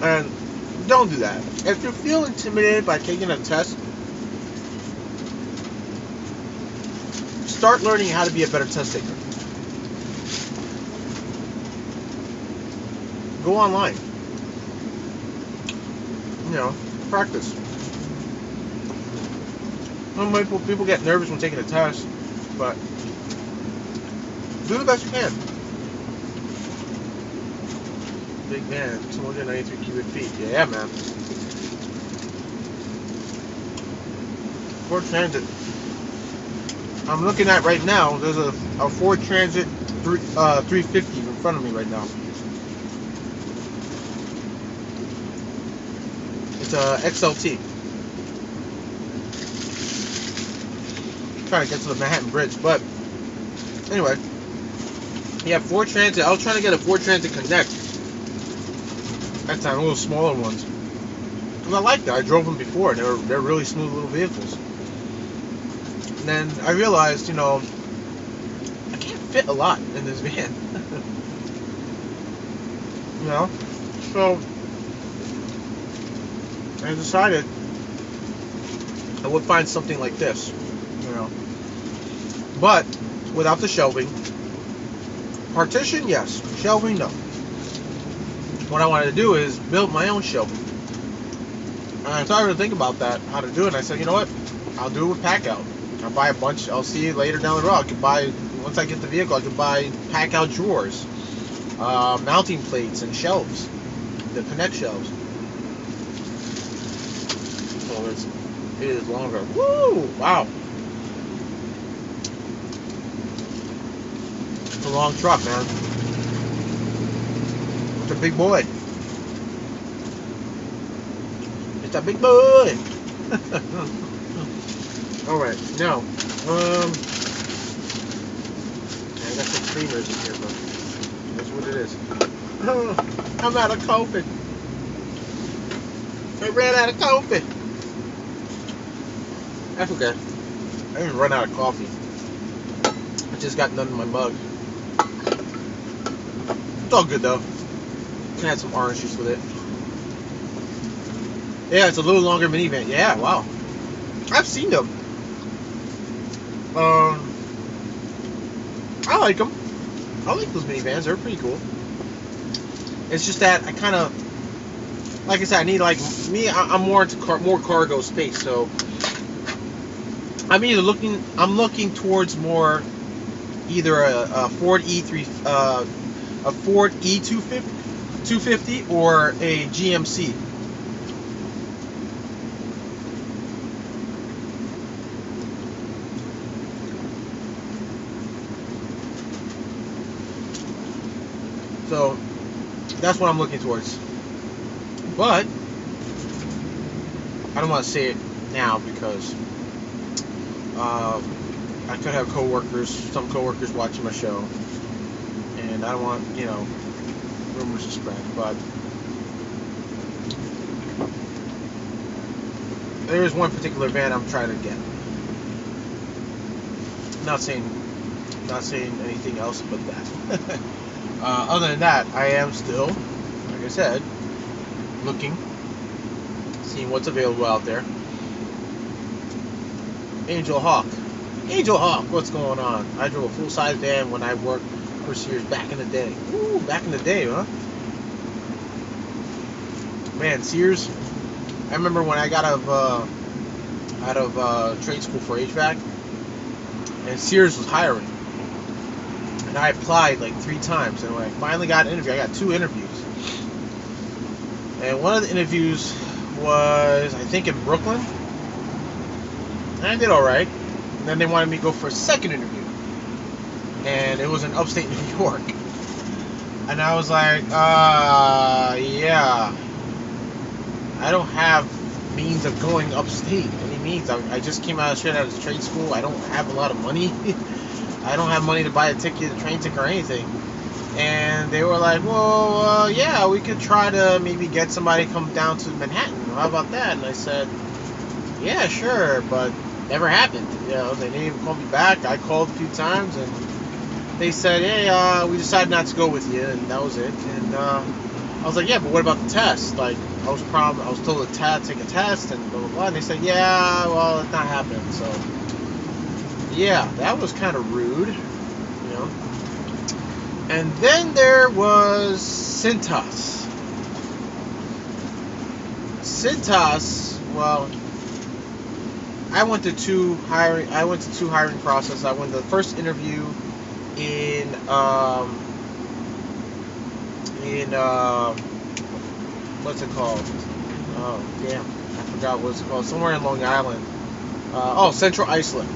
And don't do that. If you feel intimidated by taking a test, start learning how to be a better test taker. Go online. You know, practice. People get nervous when taking a test, but do the best you can. Big man, 293 cubic feet. Yeah, man. Ford Transit. I'm looking at right now. There's a Ford Transit 350 in front of me right now. It's a XLT. Trying to get to the Manhattan Bridge, but anyway, yeah, Ford Transit. I was trying to get a Ford Transit Connect. That time, a little smaller ones. Cause I liked it. I drove them before, and they're really smooth little vehicles. And then I realized, you know, I can't fit a lot in this van. You know, so I decided I would find something like this. You know, but without the shelving. Partition, yes. Shelving, no. What I wanted to do is build my own shelving. And I started to think about that, how to do it. And I said, you know what? I'll do it with pack out. I'll buy a bunch. I'll see later down the road. I could buy, once I get the vehicle, I could buy pack out drawers, mounting plates, and shelves. The Connect shelves. Oh, it is longer. Woo! Wow. It's a long truck, man. It's a big boy. It's a big boy. All right, now, screamers in here, but that's what it is. I'm out of coffee. I ran out of coffee. That's okay. I didn't run out of coffee. I just got none in my mug. It's all good though. Can add some orange juice with it. Yeah, it's a little longer minivan. Yeah, wow. I've seen them. I like them. I like those minivans. They're pretty cool. It's just that I kind of, like I said, I need I'm more into more cargo space. So I'm looking towards more either a Ford E3, a Ford E250 or a GMC. So that's what I'm looking towards. But I don't want to say it now because I could have some coworkers watching my show, and I don't want, rumors to spread. But there is one particular van I'm trying to get. Not saying anything else but that. Other than that, I am still, like I said, looking, seeing what's available out there. Angel Hawk, what's going on? I drove a full-size van when I worked for Sears back in the day. Ooh, back in the day, huh? Man, Sears. I remember when I got out of trade school for HVAC, and Sears was hiring. And I applied like 3 times, and when I finally got an interview, I got 2 interviews. And one of the interviews was, I think, in Brooklyn, and I did all right. And then they wanted me to go for a second interview, and it was in upstate New York. And I was like, yeah, I don't have means of going upstate. Any means? I just came straight out of trade school. I don't have a lot of money. I don't have money to buy a ticket, a train ticket, or anything. And they were like, well, yeah, we could try to maybe get somebody to come down to Manhattan. How about that? And I said, yeah, sure, but never happened. They didn't even call me back. I called a few times, and they said, hey, we decided not to go with you, and that was it. And I was like, yeah, but what about the test? Like, I was told to take a test, and blah, blah, blah. And they said, yeah, well, it's not happening, so... Yeah, that was kind of rude, And then there was Cintas. Well, I went to 2 hiring processes. I went to the first interview in what's it called? Oh, damn, I forgot what it's called. Somewhere in Long Island. Central Islip.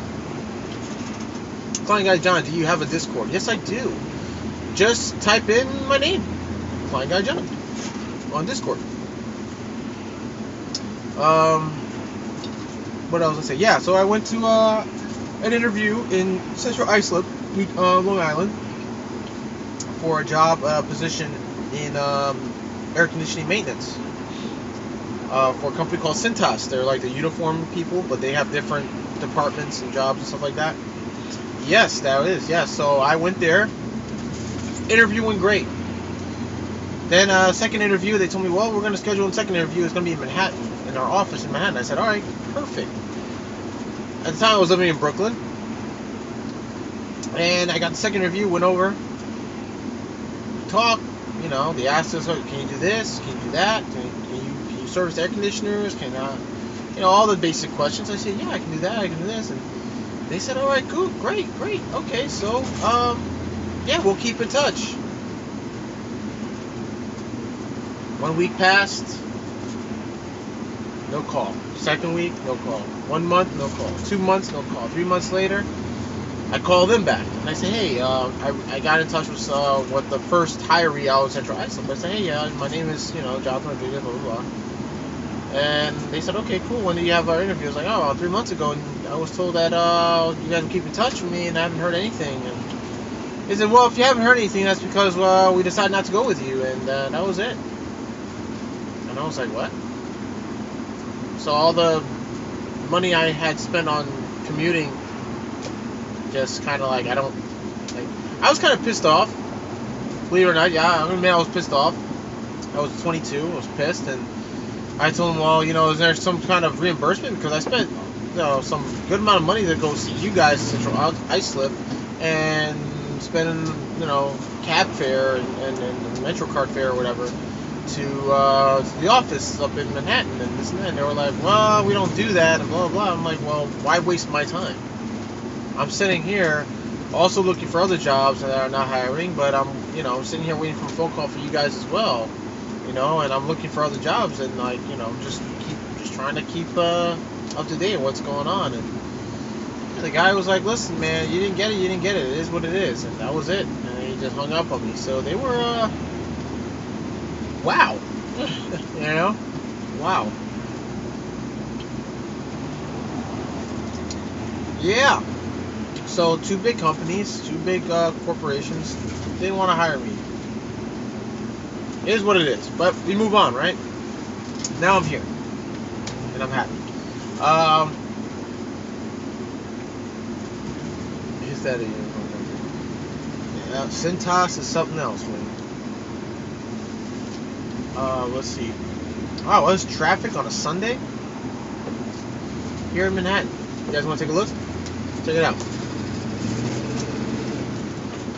Klein Guy John, do you have a Discord? Yes, I do. Just type in my name, Klein Guy John, on Discord. What else I say? Yeah, so I went to an interview in Central Islip, Long Island, for a job position in air conditioning maintenance for a company called Cintas. They're like the uniform people, but they have different departments and jobs and stuff like that. Yes, that is. Yes, so I went there. Interview went great. Then second interview, they told me, well, we're going to schedule a second interview. It's going to be in Manhattan, in our office in Manhattan. I said, all right, perfect. At the time, I was living in Brooklyn. And I got the second interview, went over, talked. They asked us, can you do this? Can you do that? Can you service air conditioners? Can all the basic questions. I said, yeah, I can do that. I can do this. And they said, all right, cool, great. Okay, so, yeah, we'll keep in touch. 1 week passed, no call. Second week, no call. 1 month, no call. 2 months, no call. 3 months later, I call them back. And I say, hey, I got in touch with the first hiree out of Central Islip. I said, hey, my name is, Jonathan Rodriguez, blah, blah, blah. And they said, okay, cool, when do you have our interview? I was like, 3 months ago, and I was told that you guys would keep in touch with me, and I haven't heard anything. And He said, well, if you haven't heard anything, that's because we decided not to go with you, and that was it. And I was like, what? So all the money I had spent on commuting, just kind of like, I was kind of pissed off. Believe it or not, yeah, I mean, I was pissed off. I was 22, I was pissed, and I told him, well, is there some kind of reimbursement? Because I spent, some good amount of money to go see you guys at Central Ice Slip, and spending, cab fare and Metro card fare or whatever to the office up in Manhattan and this and that. And they were like, well, we don't do that, and blah, blah, blah. I'm like, well, why waste my time? I'm sitting here also looking for other jobs that are not hiring, but I'm sitting here waiting for a phone call for you guys as well, and I'm looking for other jobs, and just trying to keep up to date on what's going on. And the guy was like, listen, man, you didn't get it, it is what it is, and that was it. And he just hung up on me. So they were wow. Wow. Yeah. So two big companies, two big corporations, they didn't want to hire me. It is what it is. But we move on, right? Now I'm here. And I'm happy. Is that it? Yeah, Cintas is something else, man. Let's see. Wow, there's traffic on a Sunday here in Manhattan. You guys want to take a look? Check it out.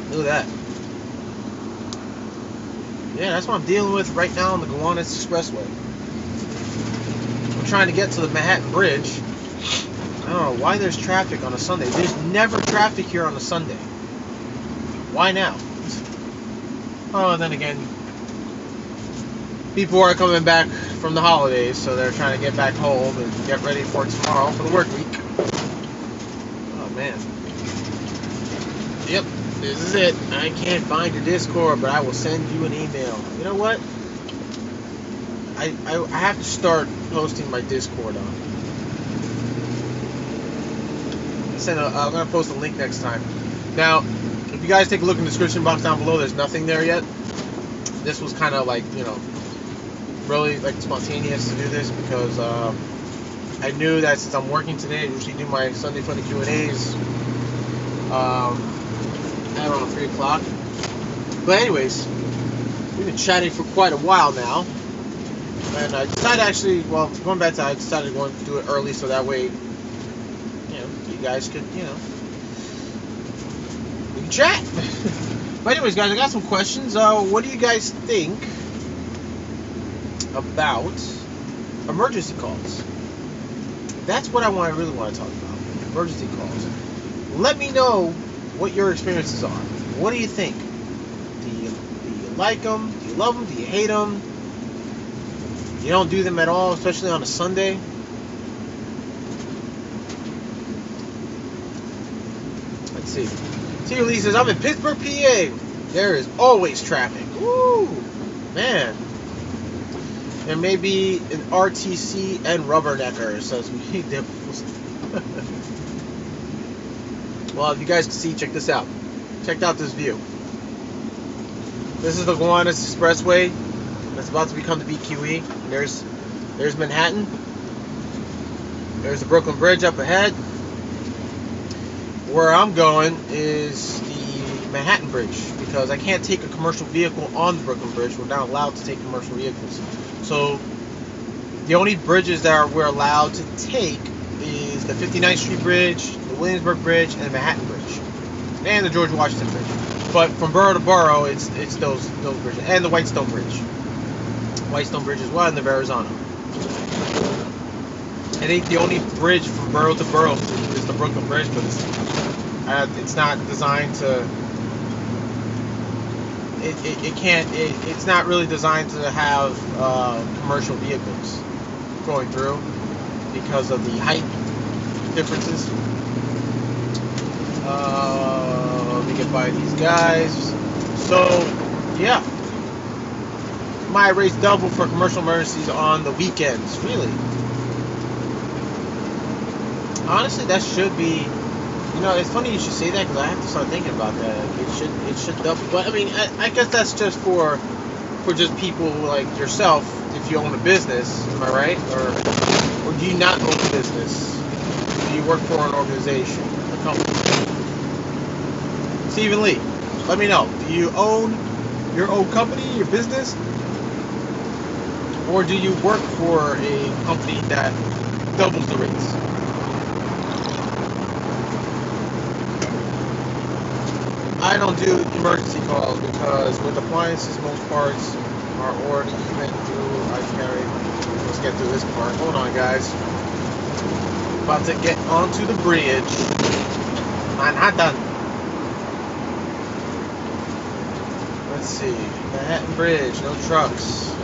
Look at that. Yeah, that's what I'm dealing with right now on the Gowanus Expressway. I'm trying to get to the Manhattan Bridge. I don't know why there's traffic on a Sunday. There's never traffic here on a Sunday. Why now? Oh, and then again, people are coming back from the holidays, so they're trying to get back home and get ready for tomorrow for the work week. Oh, man. Yep, this is it. I can't find your Discord, but I will send you an email. You know what? I have to start posting my Discord on. I'm going to post a link next time. Now, if you guys take a look in the description box down below, there's nothing there yet. This was kind of like, really like spontaneous to do this because I knew that since I'm working today, I usually do my Sunday Funday Q&As at around 3 o'clock. But anyways, we've been chatting for quite a while now. And I decided going back to I decided to do it early so that way, you guys could, we can chat. But anyways, guys, I got some questions. What do you guys think about emergency calls? That's what I really want to talk about. Emergency calls. Let me know what your experiences are. What do you think? Do you like them? Do you love them? Do you hate them? You don't do them at all, especially on a Sunday? Let's see. Tia Lee says, I'm in Pittsburgh, PA. There is always traffic. Woo! Man. There may be an RTC and Rubbernecker, says me. Well, if you guys can see, check this out. Check out this view. This is the Gowanus Expressway. That's about to become the BQE. There's Manhattan. There's the Brooklyn Bridge up ahead. Where I'm going is the Manhattan Bridge because I can't take a commercial vehicle on the Brooklyn Bridge. We're not allowed to take commercial vehicles. So the only bridges that we're allowed to take is the 59th Street Bridge, the Williamsburg Bridge, and the Manhattan Bridge, and the George Washington Bridge. But from borough to borough, it's those bridges, and the Whitestone Bridge. Whitestone Bridge as well, and the Verrazano. I think the only bridge from borough to borough is the Brooklyn Bridge, but it's not designed to. It's not really designed to have commercial vehicles going through because of the height differences. Let me get by these guys. So, yeah. My rates double for commercial emergencies on the weekends. Really? Honestly, that should be You know, it's funny you should say that because I have to start thinking about that. It should double. But I mean, I guess that's just for just people like yourself. If you own a business, am I right? Or do you not own a business? Do you work for an organization, a company? Stephen Lee, let me know. Do you own your own company, your business, or do you work for a company that doubles the rates? I don't do emergency calls because with appliances, most parts are already even through. I carry. Let's get through this part. Hold on, guys. About to get onto the bridge. Manhattan. Let's see. Manhattan Bridge. No trucks.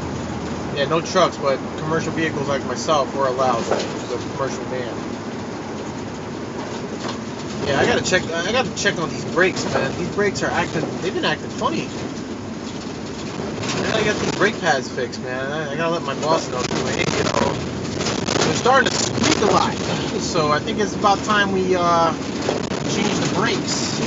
Yeah, no trucks, but commercial vehicles like myself were allowed. It's a commercial van. Yeah, I gotta check on these brakes, man. These brakes are they've been acting funny. I gotta get these brake pads fixed, man. I gotta let my boss know too. Hey, you know, they're starting to squeak a lot. So I think it's about time we change the brakes.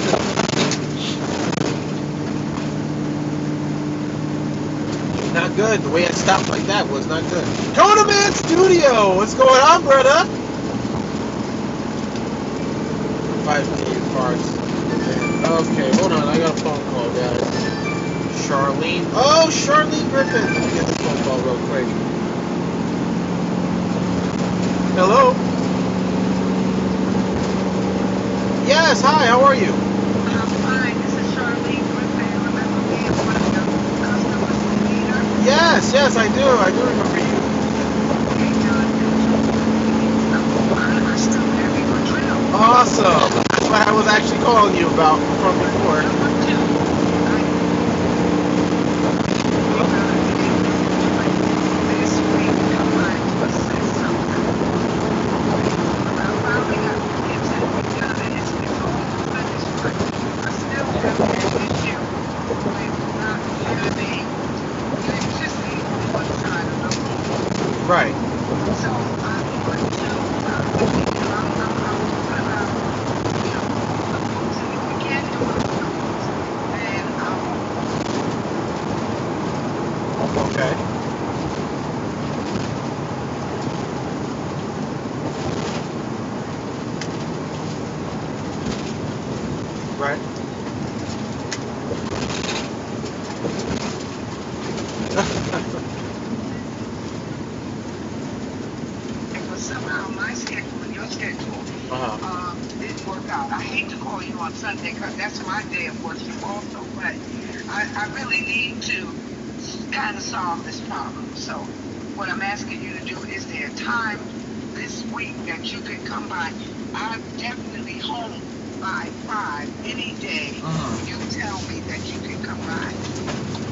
Not good. The way it stopped like that was not good. Kona Man Studio! What's going on, brother? 5 million parts. Okay, hold on. I got a phone call, guys. Charlene. Oh, Charlene Griffin. Let me get this phone call real quick. Hello? Yes, hi, how are you? I'm fine. This is Charlene Griffin. Remember me as one of your customers from Peter? Yes, I do. I do remember you. Okay, John. I still have your drill. Awesome. That's what I was actually calling you about from before. This week, combined to assess something. I finally got the kids that we done it. It's almost finished, but I still have that issue with not having electricity on one side of the home. Right. So I'm going to, I'm thinking about, proposing if we can't do it on those, then Okay. Right. but somehow my schedule and your schedule didn't work out. I hate to call you on Sunday because that's my day of worship also, but I really need to kind of solve this problem. So what I'm asking you to do, is there a time this week that you could come by? I'm definitely home by 5 any day. You tell me that you can come by.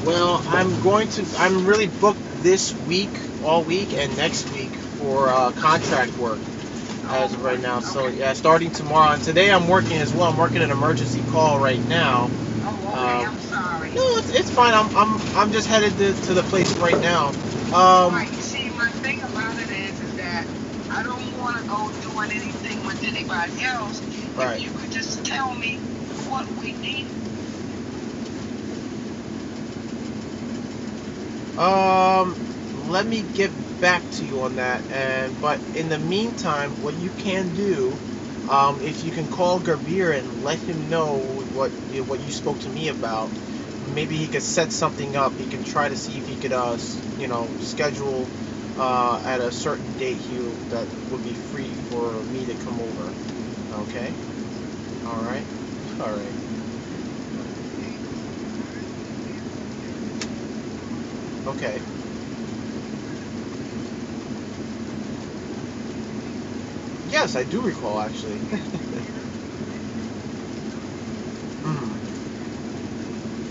Well, I'm really booked this week, all week, and next week for contract work as of right now. So yeah, starting tomorrow. And today I'm working as well. I'm working an emergency call right now. Oh, okay. I'm sorry. No, it's fine. I'm just headed to the place right now. Right. You see, my thing about it is that I don't want to go doing anything with anybody else. Right. If you could just tell me what we need. Let me get back to you on that. But in the meantime, what you can do, if you can call Garbir and let him know what you spoke to me about, maybe he could set something up. He can try to see if he could, schedule at a certain date here that would be free for me to come over. Okay. All right. Okay. Yes, I do recall actually.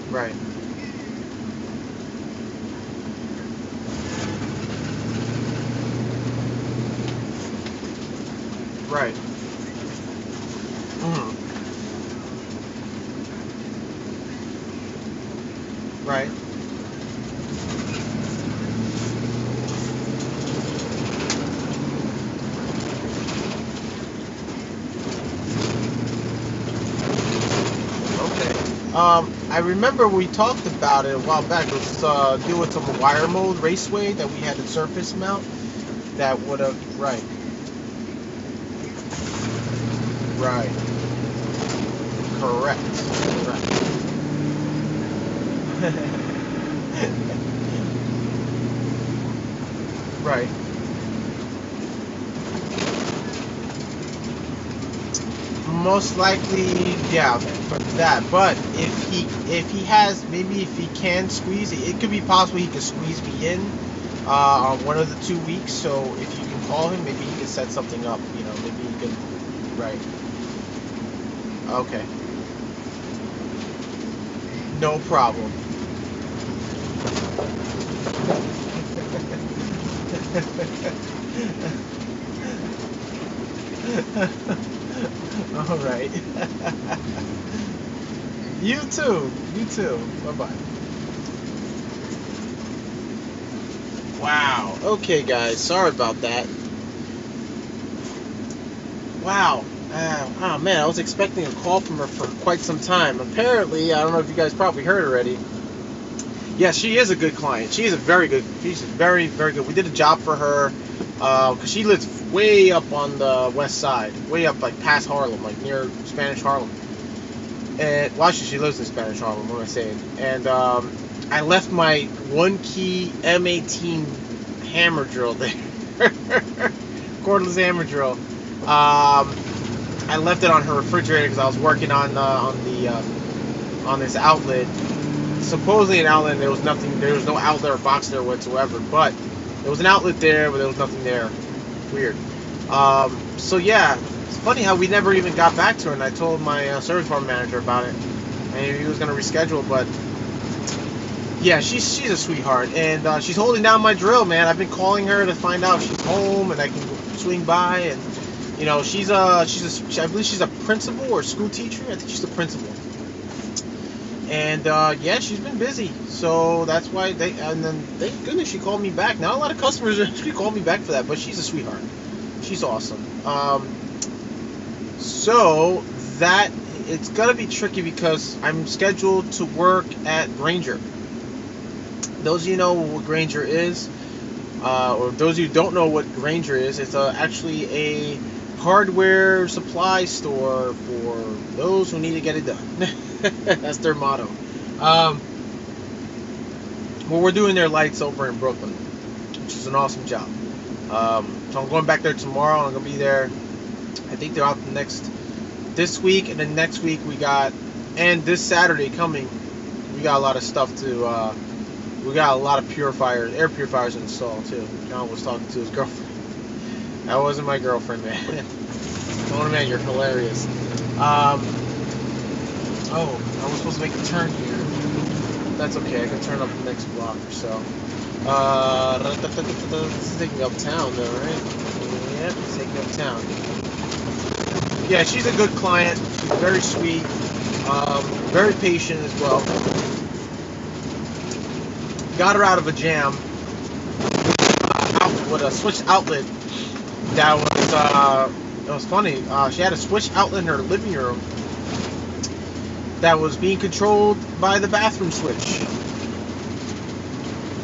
Right. Right. Right. I remember we talked about it a while back. It was deal with some wire mode raceway that we had to surface mount. That would have right. Correct. Right. Most likely, yeah, for that. But if he has, maybe if he can squeeze it, it could be possible he could squeeze me in on one of the 2 weeks. So if you can call him, maybe he can set something up. You know, maybe he can. Right. Okay. No problem. All right. You too. Bye bye. Wow. Okay, guys. Sorry about that. Wow. Oh man, I was expecting a call from her for quite some time. Apparently, I don't know if you guys probably heard already. Yes, she is a good client. She's very, very good. We did a job for her because she lives way up on the west side, way up like past Harlem, like near Spanish Harlem. And well, actually, she lives in Spanish Harlem. What am I saying? And I left my 1-key M18 hammer drill there, cordless hammer drill. I left it on her refrigerator because I was working on this outlet. Supposedly an outlet, there was no outlet or box there whatsoever, but there was an outlet there, but there was nothing there. Weird. So yeah, it's funny how we never even got back to her, and I told my service department manager about it, and he was going to reschedule, but yeah, she's a sweetheart, and she's holding down my drill, man. I've been calling her to find out if she's home, and I can swing by, and you know, I believe she's a principal or school teacher. I think she's a principal. And yeah, she's been busy, so that's why and then thank goodness she called me back. Not a lot of customers actually call me back for that, but she's a sweetheart. She's awesome. So that it's gonna be tricky because I'm scheduled to work at Granger. Those of you know what Granger is, or those of you who don't know what Granger is, it's actually a hardware supply store for those who need to get it done. That's their motto. Well, we're doing their lights over in Brooklyn, which is an awesome job. So I'm going back there tomorrow. I'm gonna be there. I think they're out this week, and then next week and this Saturday coming, we got a lot of stuff to. We got a lot of air purifiers installed too. John was talking to his girlfriend. That wasn't my girlfriend, man. Oh man, you're hilarious. Oh, I was supposed to make a turn here. That's okay, I can turn up the next block or so. This is taking uptown though, right? Yep, it's taking uptown. Yeah, she's a good client. She's very sweet. Very patient as well. Got her out of a jam with a switch outlet that was it was funny. She had a switch outlet in her living room that was being controlled by the bathroom switch.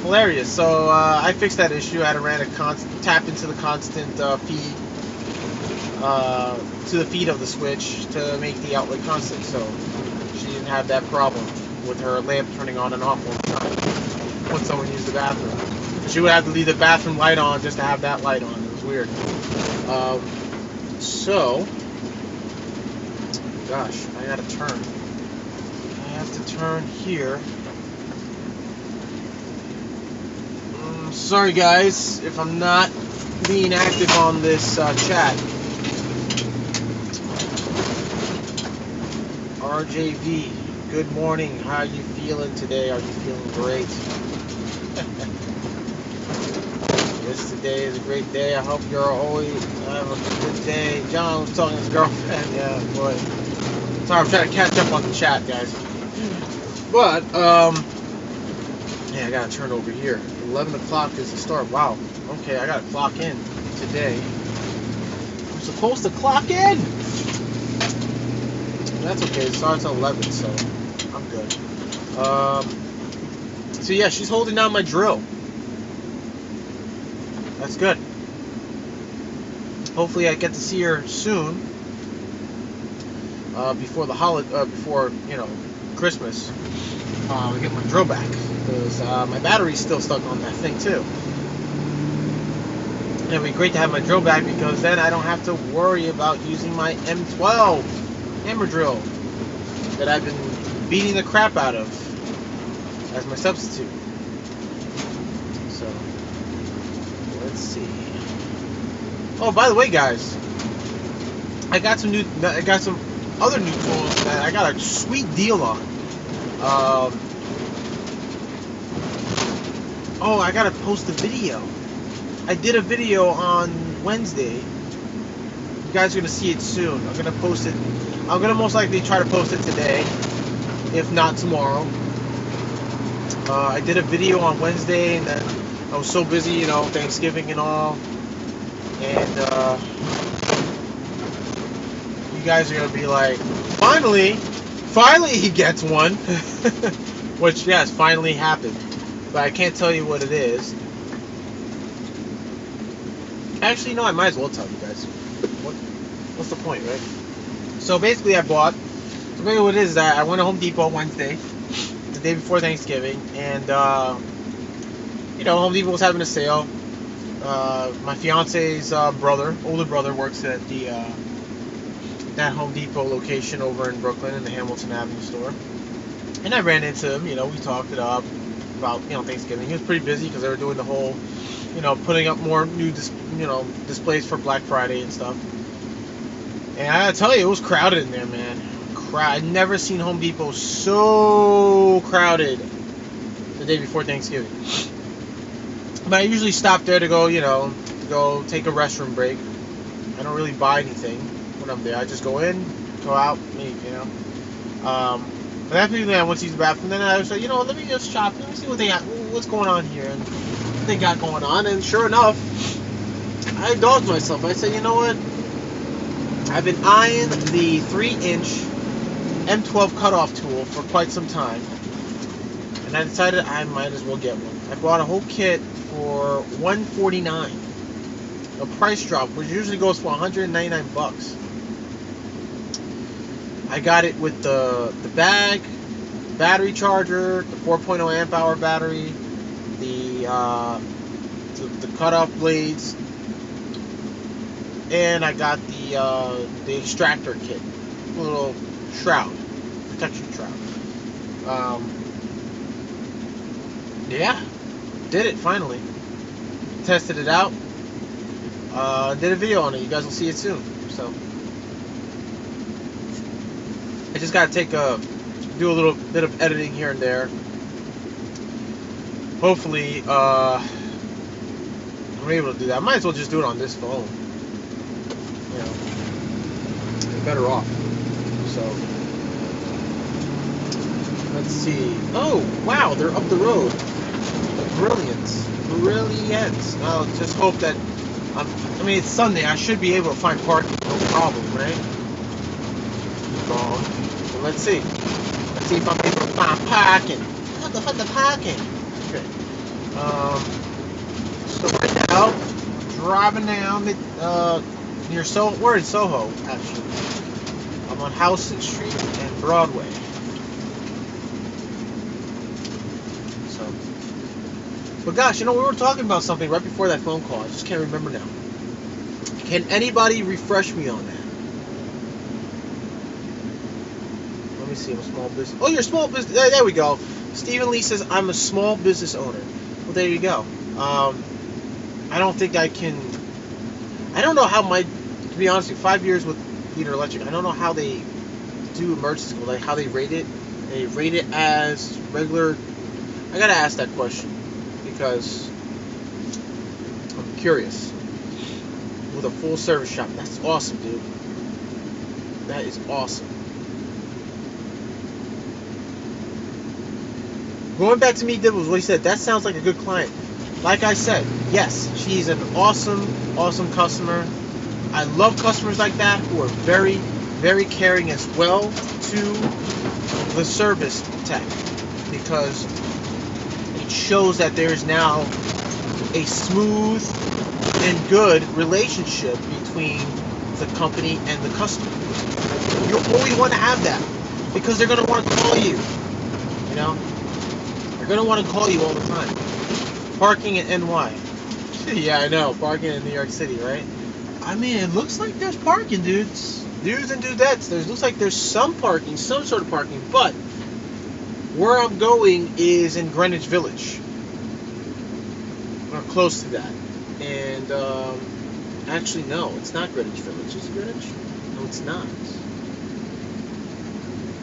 Hilarious. So I fixed that issue. I had to tap into the constant feed to the feed of the switch to make the outlet constant. So she didn't have that problem with her lamp turning on and off all the time when someone used the bathroom. She would have to leave the bathroom light on just to have that light on. It was weird. So, gosh, I gotta turn. I have to turn here. Sorry guys if I'm not being active on this chat. RJV, good morning. How are you feeling today? Are you feeling great? Yes, today is a great day. I hope you're always have a good day. John was talking to his girlfriend. Yeah, boy. Sorry, I'm trying to catch up on the chat, guys. But, yeah, I gotta turn over here. 11 o'clock is the start. Wow. Okay, I gotta clock in today. I'm supposed to clock in! That's okay. It starts at 11, so I'm So yeah, she's holding down my drill. That's good. Hopefully I get to see her soon. Before the holiday, before Christmas. To get my drill back, because my battery's still stuck on that thing too. And it'd be great to have my drill back, because then I don't have to worry about using my M12 hammer drill that I've been beating the crap out of as my substitute. So let's see. Oh, by the way, guys, I got some other new tools that I got a sweet deal on. Oh, I gotta post a video. I did a video on Wednesday. You guys are gonna see it soon. I'm gonna post it. I'm gonna most likely try to post it today, if not tomorrow. I did a video on Wednesday, and then I was so busy, Thanksgiving and all. And you guys are gonna be like, finally he gets one. Which, yes, finally happened. But I can't tell you what it is. Actually, no, I might as well tell you guys. What's the point, right? So basically, maybe what it is that I went to Home Depot Wednesday, the day before Thanksgiving, and Home Depot was having a sale. My fiance's older brother, works at that Home Depot location over in Brooklyn in the Hamilton Avenue store. And I ran into him, we talked it up about, Thanksgiving. He was pretty busy because they were doing the whole, putting up more new, displays for Black Friday and stuff. And I gotta tell you, it was crowded in there, man. I'd never seen Home Depot so crowded the day before Thanksgiving. But I usually stop there to go, go take a restroom break. I don't really buy anything when I'm there. I just go in, go out, leave, But after that, I went to use the bathroom. Then I was like, let me just shop. Let me see what's going on here, and what they got going on. And sure enough, I indulged myself. I said, you know what? I've been eyeing the 3-inch M12 cutoff tool for quite some time, and I decided I might as well get one. I bought a whole kit for $149, a price drop, which usually goes for $199. I got it with the bag, battery charger, the 4.0 amp hour battery, the cutoff blades, and I got the extractor kit, a little shroud, protection shroud. Yeah, did it finally. Tested it out. Did a video on it. You guys will see it soon. So I just gotta do a little bit of editing here and there. Hopefully, I'm able to do that. I might as well just do it on this phone. I'm better off. So let's see. Oh wow, they're up the road. Brilliant. I'll just hope that. It's Sunday. I should be able to find parking, no problem, right? So let's see. Let's see if I'm able to find parking. What the parking? Okay. So right now, driving down near Soho. We're in Soho, actually. I'm on Houston Street and Broadway. So, but gosh, we were talking about something right before that phone call. I just can't remember now. Can anybody refresh me on that? Let me see. I'm a small business. Oh, you're a small business. There we go. Stephen Lee says I'm a small business owner. Well, there you go. I don't think I can. I don't know how to be honest with you, 5 years with Leader Electric, I don't know how they do emergency school, like how they rate it. They rate it as regular. I gotta ask that question because I'm curious. With a full service shop, that's awesome, dude. That is awesome. Going back to Meet Dibbles, what he said, that sounds like a good client. Like I said, yes, she's an awesome customer. I love customers like that who are very, very caring as well to the service tech. because it shows that there is now a smooth and good relationship between the company and the customer. You always want to have that because they're going to want to call you. You know? They're going to want to call you all the time. Parking at NY. Yeah, I know. Parking in New York City, right? I mean, it looks like there's parking, dudes. Dudes and dudettes. Looks like there's some parking, some sort of parking, but where I'm going is in Greenwich Village. Or close to that. And, actually, no, it's not Greenwich Village. Is it Greenwich? No, it's not.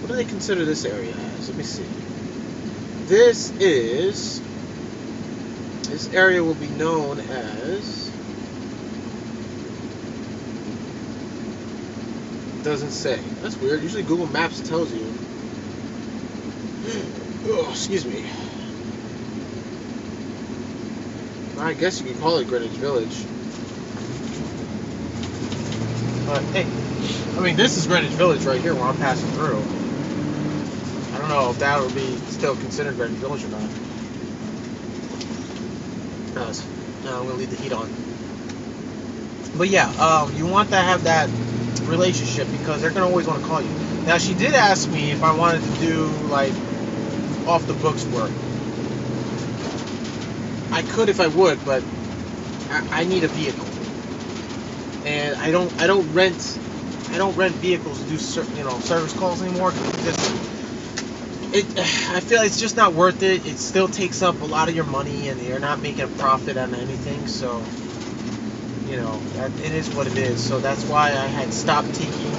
What do they consider this area as? Let me see. This area will be known as... Doesn't say. That's weird. Usually Google Maps tells you. Oh, excuse me. I guess you could call it Greenwich Village. But hey, I mean, this is Greenwich Village right here where I'm passing through. I don't know if that would be still considered Greenwich Village or not. No, I'm gonna leave the heat on. But yeah, you want to have that relationship because they're gonna always want to call you. Now, she did ask me if I wanted to do like off the books work. I could if I would, but I need a vehicle, and I don't rent vehicles to do service calls anymore. I feel it's just not worth it. It still takes up a lot of your money, and you're not making a profit on anything. So, it is what it is. So that's why I had stopped taking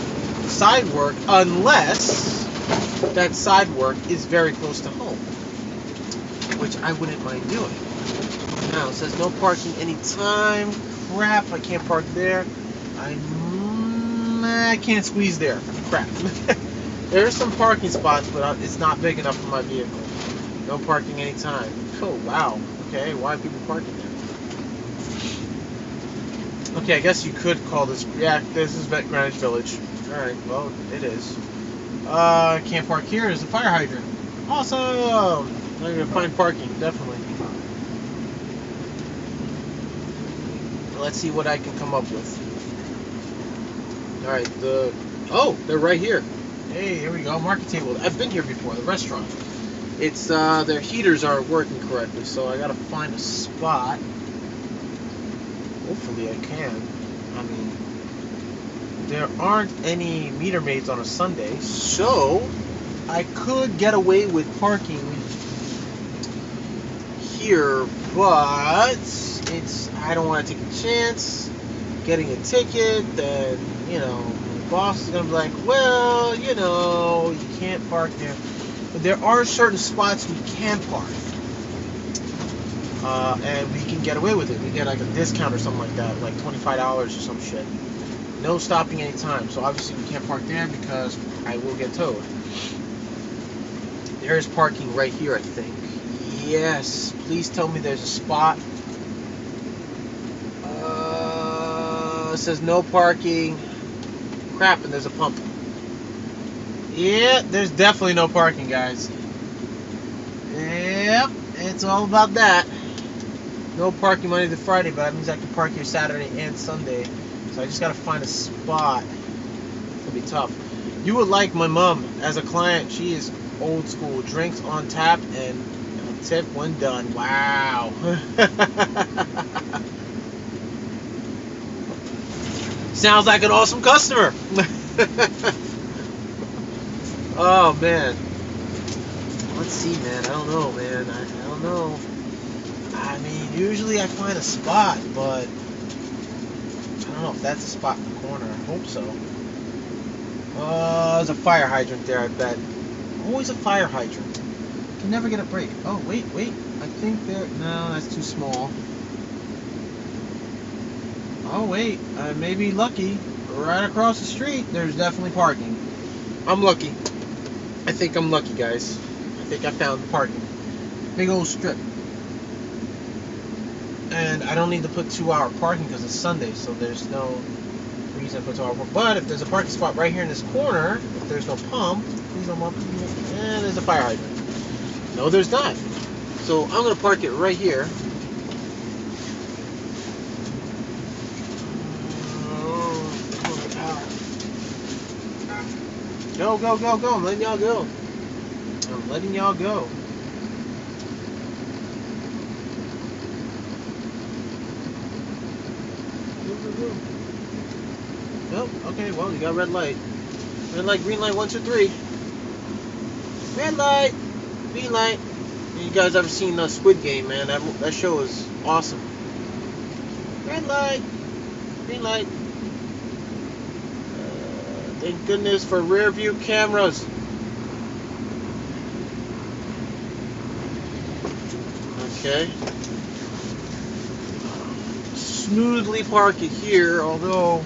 side work, unless that side work is very close to home, which I wouldn't mind doing. Now, it says no parking anytime. Crap, I can't park there. I can't squeeze there. Crap. There are some parking spots, but it's not big enough for my vehicle. No parking anytime. Oh, wow. Okay, why are people parking there? Okay, I guess you could call this... Yeah, this is Greenwich Village. Alright, well, it is. Can't park here. There's a fire hydrant. Awesome! I'm going to find parking, definitely. Let's see what I can come up with. Alright, oh, they're right here. Hey, here we go. Market table. I've been here before, the restaurant. It's, their heaters aren't working correctly, so I gotta find a spot. Hopefully I can. I mean, there aren't any meter maids on a Sunday, so I could get away with parking here, but I don't want to take a chance getting a ticket. Then the boss is gonna be like, well, you can't park there. But there are certain spots we can park, and we can get away with it. We get like a discount or something like that, like $25 or some shit. No stopping anytime. So obviously we can't park there because I will get towed. There is parking right here, I think. Yes, please tell me there's a spot. It says no parking. Crap, and there's a pump. Yeah, there's definitely no parking, guys. Yep, it's all about that. No parking Monday to Friday, but that means I can park here Saturday and Sunday. So I just gotta find a spot. It's gonna be tough. You would like my mom as a client. She is old school. Drinks on tap and a tip when done. Wow. Sounds like an awesome customer. Oh man. Let's see, man. I don't know, man. I don't know. I mean, usually I find a spot, but I don't know if that's a spot in the corner. I hope so. There's a fire hydrant there, I bet. Always a fire hydrant. Can never get a break. Oh, wait. I think there... No, that's too small. Oh, wait. I may be lucky. Right across the street, there's definitely parking. I'm lucky. I think I'm lucky, guys. I think I found the parking. Big old strip. And I don't need to put 2-hour parking because it's Sunday, so there's no reason to put 2-hour parking. But if there's a parking spot right here in this corner, if there's no pump, please don't pump. And there's a fire hydrant. No, there's not. So I'm gonna park it right here. Go, go, go, go. I'm letting y'all go. I'm letting y'all go. Nope. Okay, well, you got red light. Red light, green light, 1, 2, 3. Red light, green light. You guys ever seen Squid Game, man? That show is awesome. Red light, green light. Thank goodness for rear view cameras. Okay. Smoothly park it here, although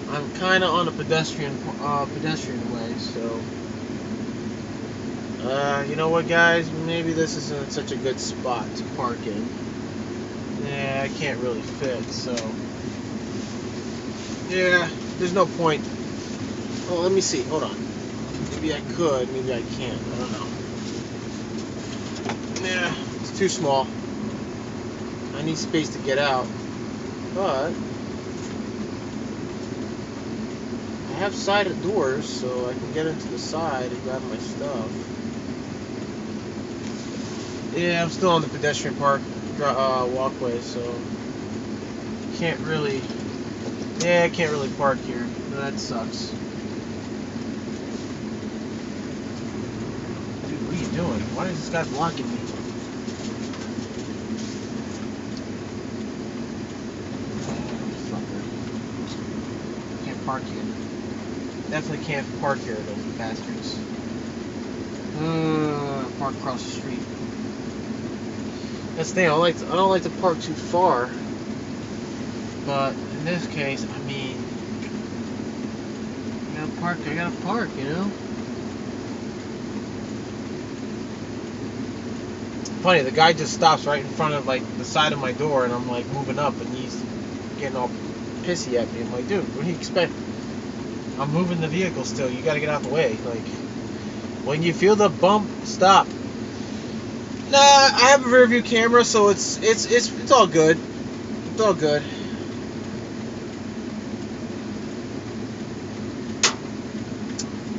I'm kind of on a pedestrian way, so you know what, guys? Maybe this isn't such a good spot to park in. Yeah, I can't really fit, so yeah, there's no point. Oh, let me see. Hold on. Maybe I could. Maybe I can't. I don't know. Yeah, it's too small. I need space to get out, but I have sided doors, so I can get into the side and grab my stuff. Yeah, I'm still on the pedestrian walkway, so can't really. Yeah, I can't really park here. That sucks. Dude, what are you doing? Why is this guy blocking me? Can't park here. Definitely can't park here, those bastards. Park across the street. That's the thing. I don't like to park too far. But in this case, I mean, I gotta park, you know? Funny, the guy just stops right in front of, like, the side of my door, and I'm, like, moving up, and he's getting all pissy at me. I'm like, dude, what do you expect? I'm moving the vehicle still. You gotta get out the way. Like, when you feel the bump, stop. Nah, I have a rear view camera, so it's all good. It's all good.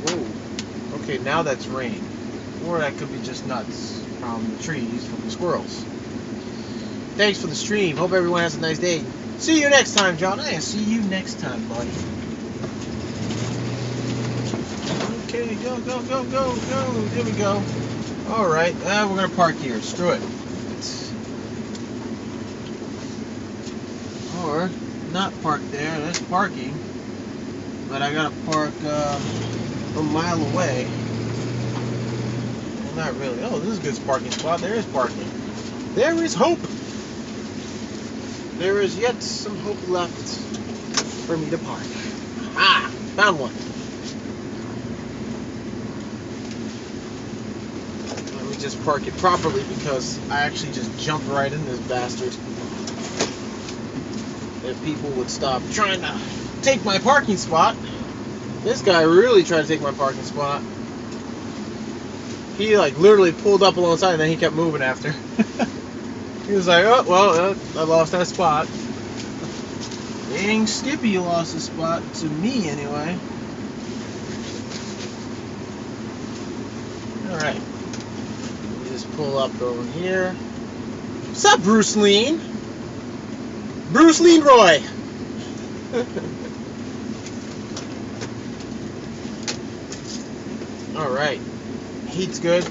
Whoa. Okay, now that's rain. Or that could be just nuts from the trees, from the squirrels. Thanks for the stream. Hope everyone has a nice day. See you next time, John. Hey, see you next time, buddy. Okay, go, go, go, go, go. There we go. Alright, we're going to park here. Screw it. Or, not park there. That's parking. But I got to park a mile away. Well, not really. Oh, this is a good parking spot. There is parking. There is hope. There is yet some hope left for me to park. Ah, found one. Let me just park it properly because I actually just jumped right in this bastard. If people would stop trying to take my parking spot. This guy really tried to take my parking spot. He like literally pulled up alongside and then he kept moving after. He was like, oh, well, I lost that spot. Dang, Skippy lost his spot, to me anyway. Alright. Let me just pull up over here. What's up, Bruce Lean? Bruce Leroy! Alright. Heat's good.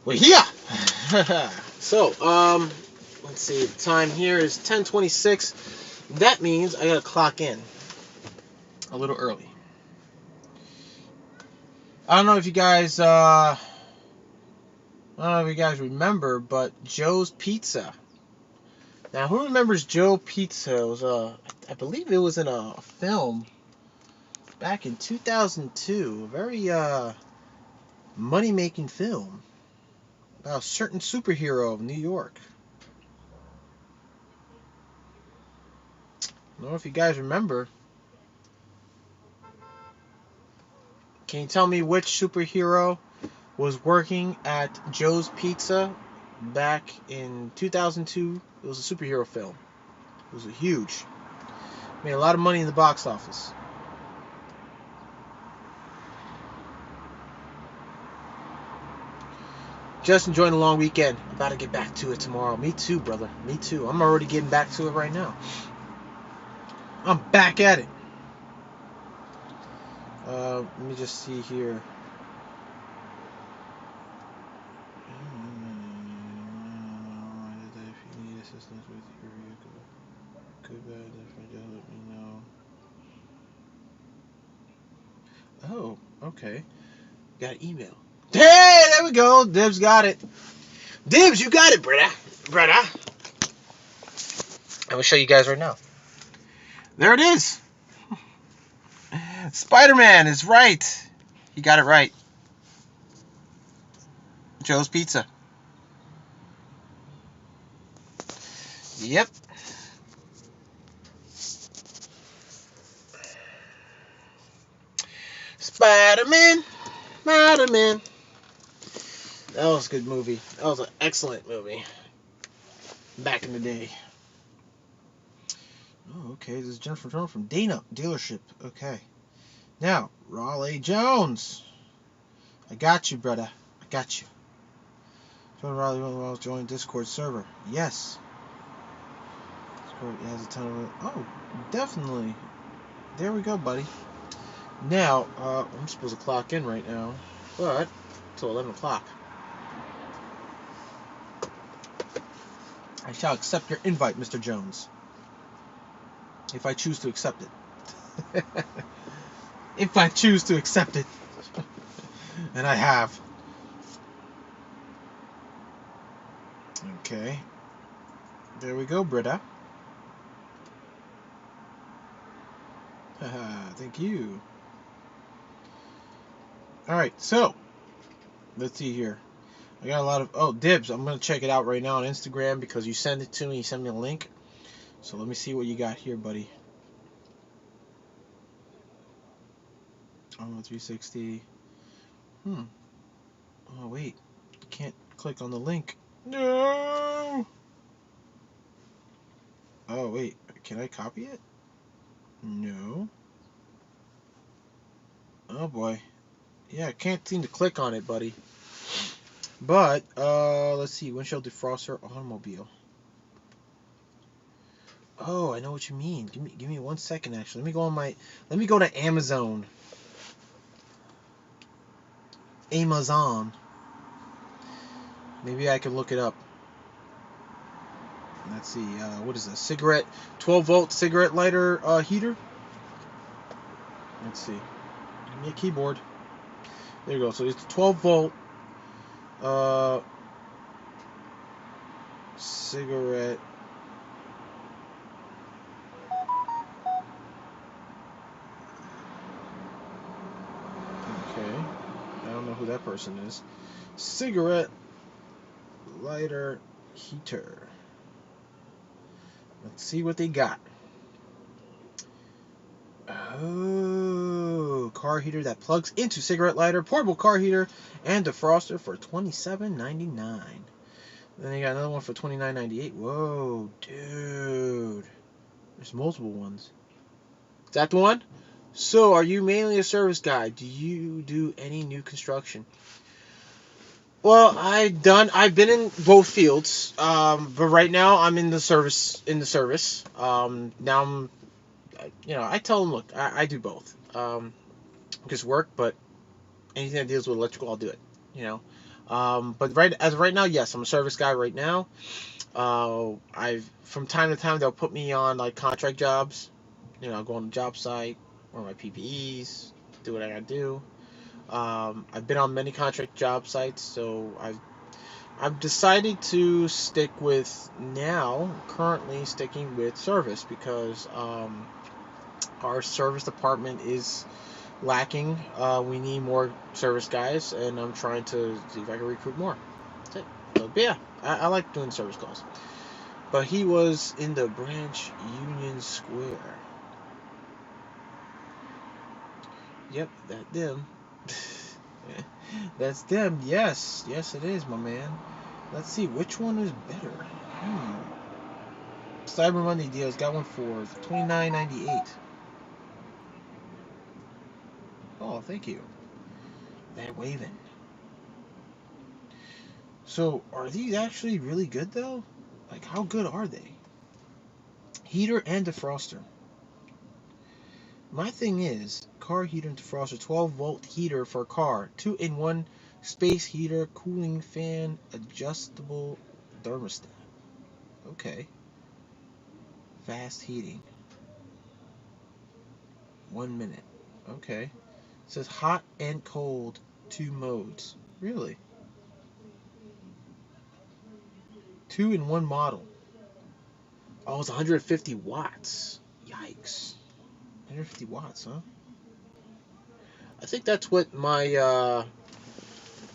We're here! So, let's see. The time here is 10:26. That means I gotta clock in a little early. I don't know if you guys, remember, but Joe's Pizza. Now, who remembers Joe Pizza? It was I believe it was in a film back in 2002. A very money-making film about a certain superhero of New York. I don't know if you guys remember. Can you tell me which superhero was working at Joe's Pizza back in 2002? It was a superhero film. It was huge. Made a lot of money in the box office. Just enjoying the long weekend. About to get back to it tomorrow. Me too, brother. Me too. I'm already getting back to it right now. I'm back at it. Let me just see here. If you need assistance with your vehicle, good, bad, different, just let me know. Oh, okay. Got an email. Hey, there we go. Dibs got it. Dibs, you got it, brother. I'm going to show you guys right now. There it is. Spider-Man is right. He got it right. Joe's Pizza. Yep. Spider-Man. Spider-Man. That was a good movie. That was an excellent movie. Back in the day. Oh, okay. This is Jennifer Turner from Dana Dealership. Okay. Now, Raleigh Jones. I got you, brother. I got you. Join Raleigh join Discord server. Yes. Discord has a ton of... Oh, definitely. There we go, buddy. Now, I'm supposed to clock in right now, but until 11 o'clock. I shall accept your invite, Mr. Jones. If I choose to accept it. If I choose to accept it. And I have. Okay. There we go, Britta. Haha, thank you. Alright, so. Let's see here. I got a lot of... Oh, Dibs. I'm going to check it out right now on Instagram because you sent it to me. You sent me a link. So let me see what you got here, buddy. Oh, 360. Oh, wait. Can't click on the link. No! Oh, wait. Can I copy it? No. Oh, boy. Yeah, I can't seem to click on it, buddy. But, let's see. Windshield defroster automobile. Oh, I know what you mean. Give me 1 second, actually. Let me go to Amazon. Amazon. Maybe I can look it up. Let's see. What is this? 12-volt cigarette lighter heater. Let's see. Give me a keyboard. There you go. So it's 12-volt cigarette. Okay. I don't know who that person is. Cigarette lighter heater. Let's see what they got. Oh, car heater that plugs into cigarette lighter, portable car heater, and defroster for $27.99. Then they got another one for $29.98. Whoa, dude. There's multiple ones. Is that the one? So, are you mainly a service guy? Do you do any new construction? Well, I've been in both fields, but right now I'm in the service. Now I'm, I tell them, look, I do both. Just work, but anything that deals with electrical, I'll do it. But as of right now, yes, I'm a service guy right now. From time to time they'll put me on like contract jobs. I'll go on the job site, wear my PPEs, do what I gotta do. I've been on many contract job sites, so I've decided to stick with currently sticking with service because our service department is lacking. We need more service guys, and I'm trying to see if I can recruit more. That's it. So, yeah, I like doing service calls. But he was in the branch Union Square. Yep, that them. That's them. Yes, yes, it is, my man. Let's see which one is better. Cyber Monday deals got one for $29.98. Oh, thank you. They're waving. So, are these actually really good though? Like, how good are they? Heater and defroster. My thing is, car heater and defroster, 12-volt heater for car, 2-in-1 space heater, cooling fan, adjustable thermostat. Okay. Fast heating. 1 minute. Okay. It says hot and cold, 2 modes. Really? 2-in-1 model. Oh, it's 150 watts. Yikes. 150 watts, huh? I think that's what my,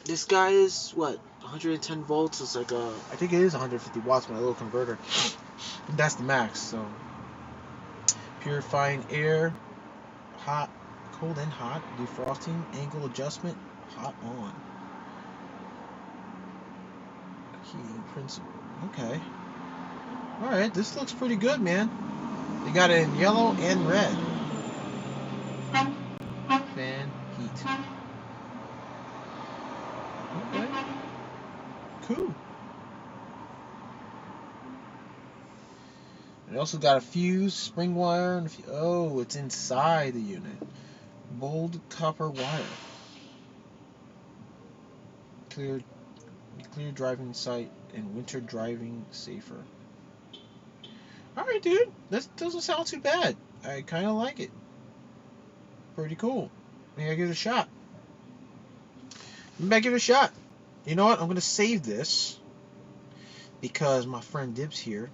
this guy is, what, 110 volts? It's like I think it is 150 watts, my little converter. That's the max, so. Purifying air, hot, cold and hot, defrosting, angle adjustment, hot on. Heating principle. Okay. Alright, this looks pretty good, man. They got it in yellow and red. Fan, heat. Okay. Cool. It also got a fuse, spring wire, and oh, it's inside the unit. Bold copper wire. Clear driving sight and winter driving safer. Alright, dude. This doesn't sound too bad. I kind of like it. Pretty cool. Maybe I give it a shot. Maybe I give it a shot. You know what? I'm going to save this because my friend Dibs here.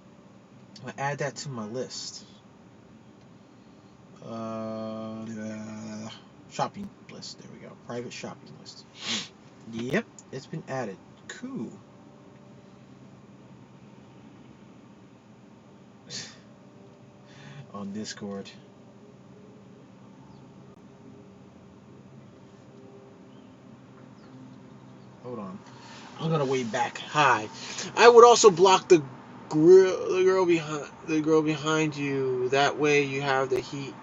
I'm going to add that to my list. Shopping list. There we go. Private shopping list. Yep. It's been added. Cool. On Discord. Hold on. I'm gonna way back high. I would also block the girl behind you. That way you have the heat.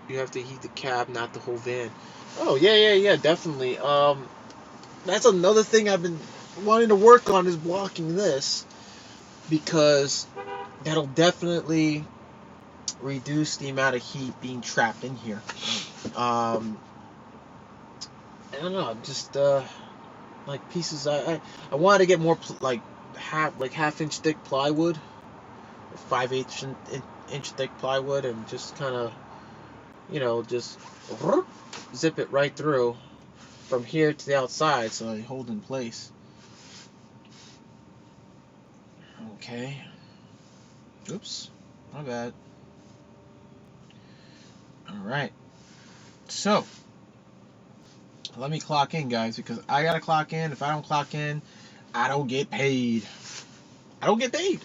You have to heat the cab, not the whole van. Oh yeah, definitely. That's another thing I've been wanting to work on is blocking this because that'll definitely reduce the amount of heat being trapped in here. I don't know, just like pieces. I wanted to get more like half-inch thick plywood, 5/8 inch thick plywood, and just kind of, just zip it right through from here to the outside so they hold in place. Okay. Oops, my bad. Alright. So, let me clock in, guys, because I gotta clock in. If I don't clock in, I don't get paid. I don't get paid.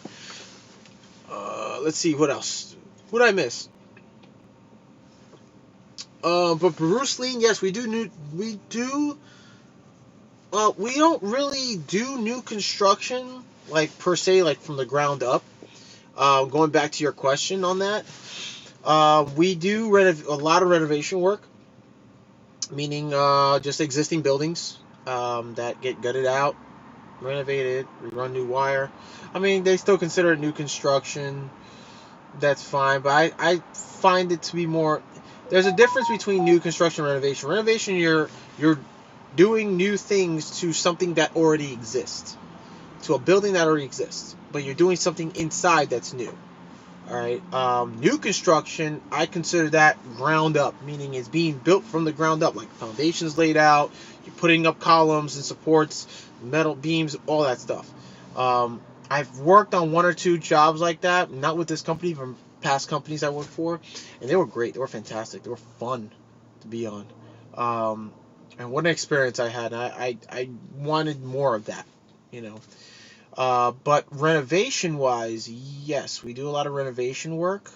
Let's see, what else? What did I miss? But Bruce Lee, yes, we don't really do new construction, like, per se, like, from the ground up. Going back to your question on that, we do a lot of renovation work, meaning just existing buildings that get gutted out, renovated, rerun new wire. I mean, they still consider it new construction. That's fine, but I find it to be more. There's a difference between new construction and renovation. Renovation, you're doing new things to something that already exists, to a building that already exists, but you're doing something inside that's new. All right. New construction, I consider that ground up, meaning it's being built from the ground up, like foundations laid out, you're putting up columns and supports, metal beams, all that stuff. I've worked on 1 or 2 jobs like that, not with this company, from past companies I worked for, and they were great. They were fantastic. They were fun to be on. And what an experience I had. I wanted more of that, But renovation-wise, yes, we do a lot of renovation work.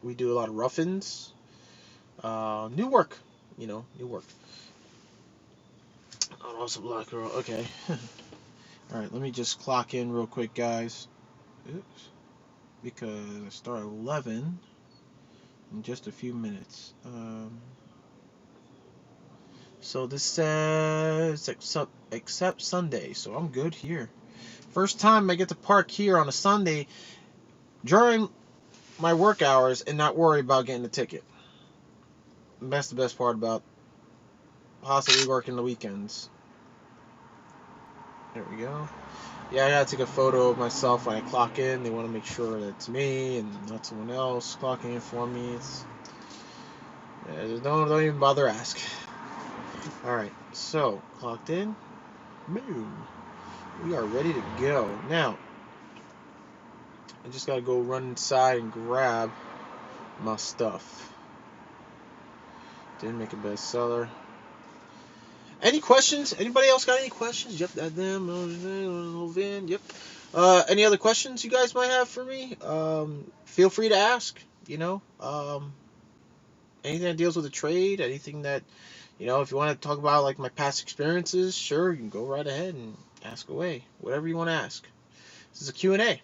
We do a lot of rough-ins. New work. new work. Oh, that's a black girl. Okay. All right, let me just clock in real quick, guys. Oops. Because I start at 11 in just a few minutes. So this says except Sunday, so I'm good here. First time I get to park here on a Sunday during my work hours and not worry about getting a ticket. That's the best part about possibly working the weekends. There we go. Yeah, I gotta take a photo of myself when I clock in. They want to make sure that it's me and not someone else clocking in for me. Don't even bother ask. All right, so clocked in. Boom. We are ready to go. Now, I just gotta go run inside and grab my stuff. Didn't make a bestseller. Any questions? Anybody else got any questions? Yep, that them. Yep. Any other questions you guys might have for me? Feel free to ask. Anything that deals with the trade, anything that, if you want to talk about like my past experiences, sure, you can go right ahead and ask away. Whatever you want to ask. This is a Q&A.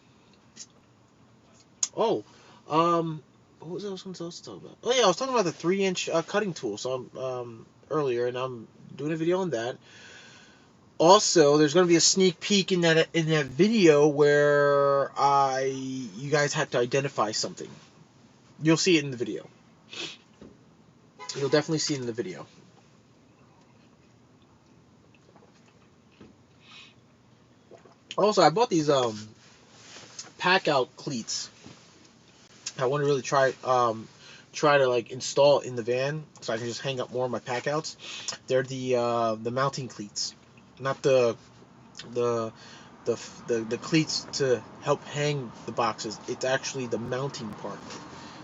Oh, what was I supposed to talk about? Oh yeah, I was talking about the 3-inch cutting tool. So earlier, and I'm doing a video on that. Also, there's going to be a sneak peek in that video where you guys have to identify something. You'll see it in the video. You'll definitely see it in the video. Also, I bought these pack out cleats. I want to really try to like install in the van so I can just hang up more of my pack outs. They're the mounting cleats, not the cleats to help hang the boxes. It's actually the mounting part.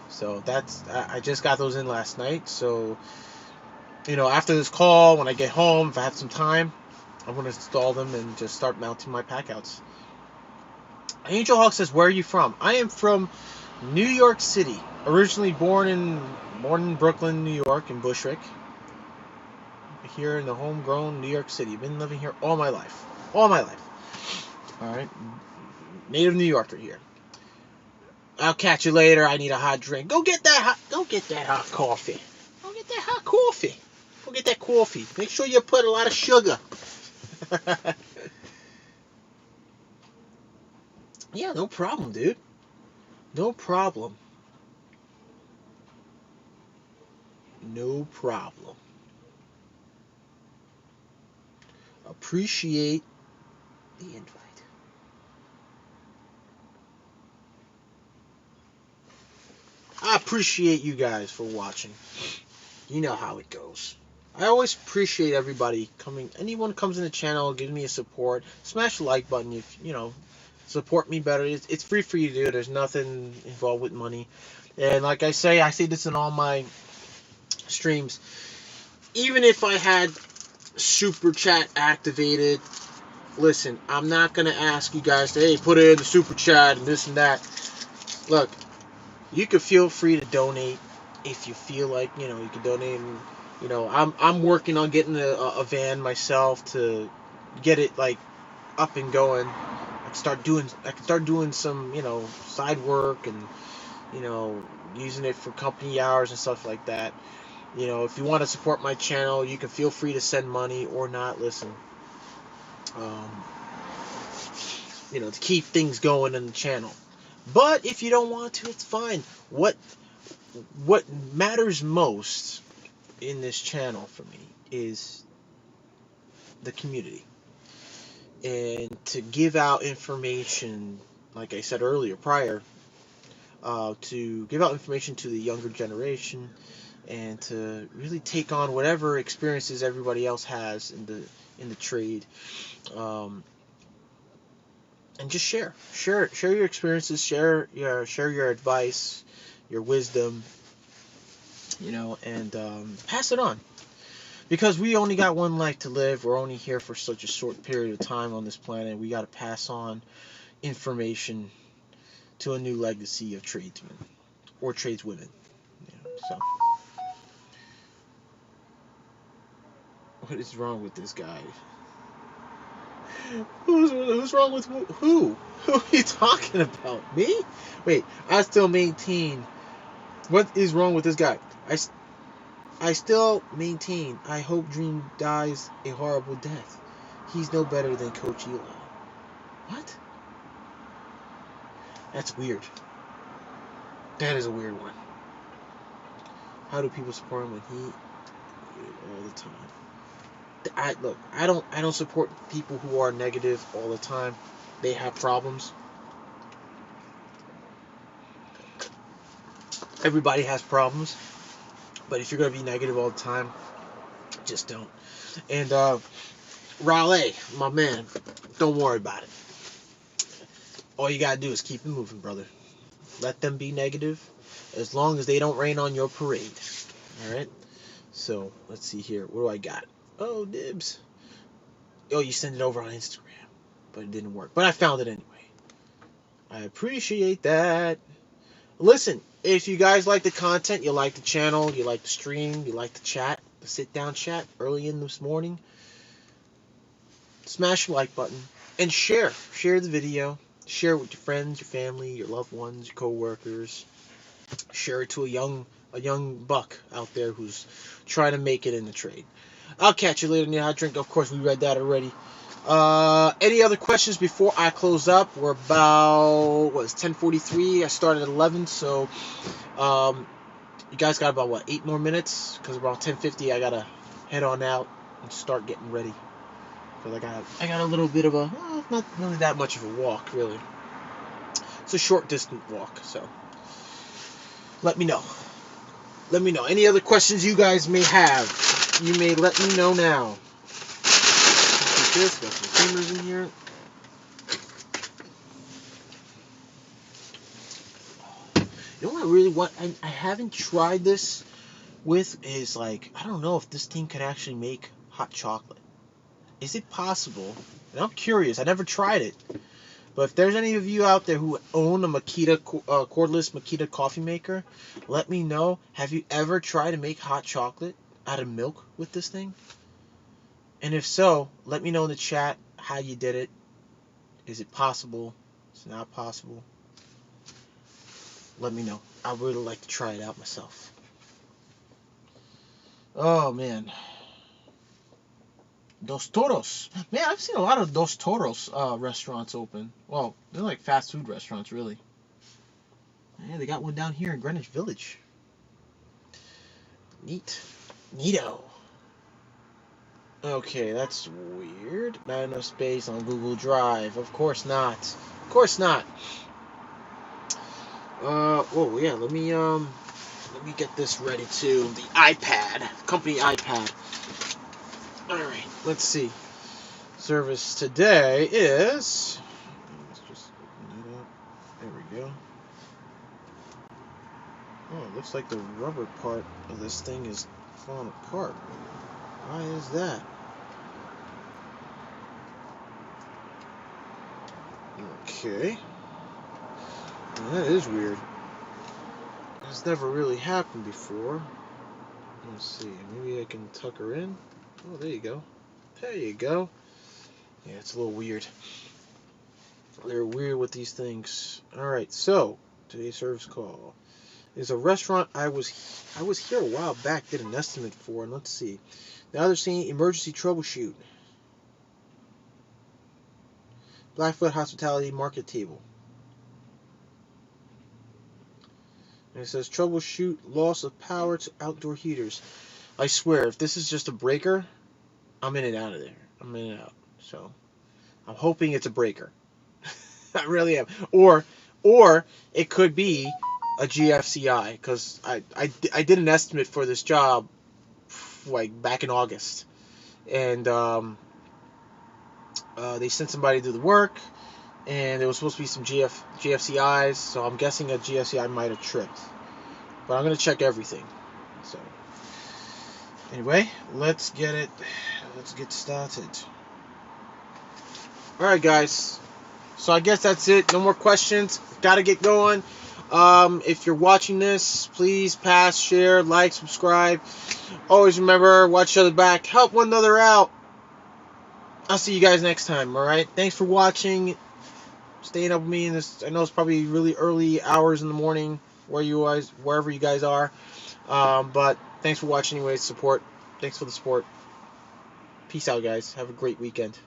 So I just got those in last night. So after this call, when I get home, if I have some time, I'm gonna install them and just start mounting my pack outs. Angel Hawk says, "Where are you from?" I am from New York City. Originally born in Brooklyn, New York, in Bushwick. Here in the homegrown New York City. Been living here all my life. All my life. Alright. Native New Yorker here. I'll catch you later. I need a hot drink. Go get that hot coffee. Go get that hot coffee. Go get that coffee. Make sure you put a lot of sugar. Yeah, no problem, dude. No problem. No problem. Appreciate the invite. I appreciate you guys for watching. You know how it goes. I always appreciate everybody coming. Anyone comes in the channel, gives me a support. Smash the like button if support me better. It's free for you to do. There's nothing involved with money. And like I say this in all my streams. Even if I had super chat activated, listen, I'm not gonna ask you guys to, hey, put it in the super chat and this and that. Look, you can feel free to donate if you feel like you can donate. And, I'm working on getting a van myself to get it like up and going. I can start doing some side work and using it for company hours and stuff like that. If you want to support my channel, you can feel free to send money or not. Listen, to keep things going in the channel. But if you don't want to, it's fine. What matters most in this channel for me is the community. And to give out information, like I said earlier, to give out information to the younger generation and to really take on whatever experiences everybody else has in the trade. And just share your experiences, share your advice, your wisdom, and pass it on. Because we only got one life to live. We're only here for such a short period of time on this planet. We got to pass on information to a new legacy of tradesmen or tradeswomen. So What is wrong with this guy? Who's wrong with who? Who are you talking about? Me? Wait, I still maintain. What is wrong with this guy? I still maintain. I hope Dream dies a horrible death. He's no better than Coach Eli. What? That's weird. That is a weird one. How do people support him when he all the time? I don't support people who are negative all the time. They have problems. Everybody has problems, but if you're gonna be negative all the time, just don't. And Raleigh, my man, don't worry about it. All you gotta do is keep it moving, brother. Let them be negative, as long as they don't rain on your parade. All right. So let's see here. What do I got? Oh, dibs. Oh, you sent it over on Instagram, but it didn't work. But I found it anyway. I appreciate that. Listen, if you guys like the content, you like the channel, you like the stream, you like the chat, the sit-down chat early in this morning, smash the like button and share. Share the video. Share it with your friends, your family, your loved ones, your co-workers. Share it to a young buck out there who's trying to make it in the trade. I'll catch you later. Need a hot drink. Of course, we read that already. Any other questions before I close up? We're about, it's 10:43. I started at 11, so you guys got about 8 more minutes, because around 10:50 I gotta head on out and start getting ready. Because I got a little bit of not really that much of a walk, really. It's a short distance walk, so let me know. Let me know. Any other questions you guys may have, you may let me know now. This, got some creamers in here. You know what I really want? I haven't tried this with is I don't know if this thing could actually make hot chocolate. Is it possible? And I'm curious. I never tried it. But if there's any of you out there who own a Makita cordless Makita coffee maker, let me know. Have you ever tried to make hot chocolate out of milk with this thing? And if so, let me know in the chat how you did it. Is it possible? Is it not possible? Let me know. I would really like to try it out myself. Oh, man. Dos Toros. Man, I've seen a lot of Dos Toros restaurants open. Well, they're like fast food restaurants, really. Yeah, they got one down here in Greenwich Village. Neat. Neato. Okay, that's weird. Not enough space on Google Drive. Of course not. Of course not. Oh yeah, let me get this ready too. The iPad. Company iPad. Alright, let's see. Service today is, let's just open it up. There we go. Oh, it looks like the rubber part of this thing is falling apart. Why is that? Okay. Well, that is weird. It's never really happened before. Let's see. Maybe I can tuck her in. Oh, there you go. There you go. Yeah, it's a little weird. They're weird with these things. Alright, so today's service call is a restaurant I was here a while back, did an estimate for, and let's see. Now they're saying emergency troubleshoot. Blackfoot Hospitality Market Table. And it says troubleshoot loss of power to outdoor heaters. I swear, if this is just a breaker, I'm in and out of there. I'm in and out. So I'm hoping it's a breaker. I really am. Or it could be a GFCI, because I did an estimate for this job back in August, and they sent somebody to do the work, and there was supposed to be some GFCIs, so I'm guessing a GFCI might have tripped. But I'm going to check everything. So, anyway, let's get started. Alright, guys. So I guess that's it. No more questions. Gotta get going. If you're watching this, please pass, share, like, subscribe. Always remember, watch each other back, help one another out. I'll see you guys next time, alright? Thanks for watching, staying up with me in this. I know it's probably really early hours in the morning wherever you guys are. But thanks for watching anyway, support. Thanks for the support. Peace out, guys. Have a great weekend.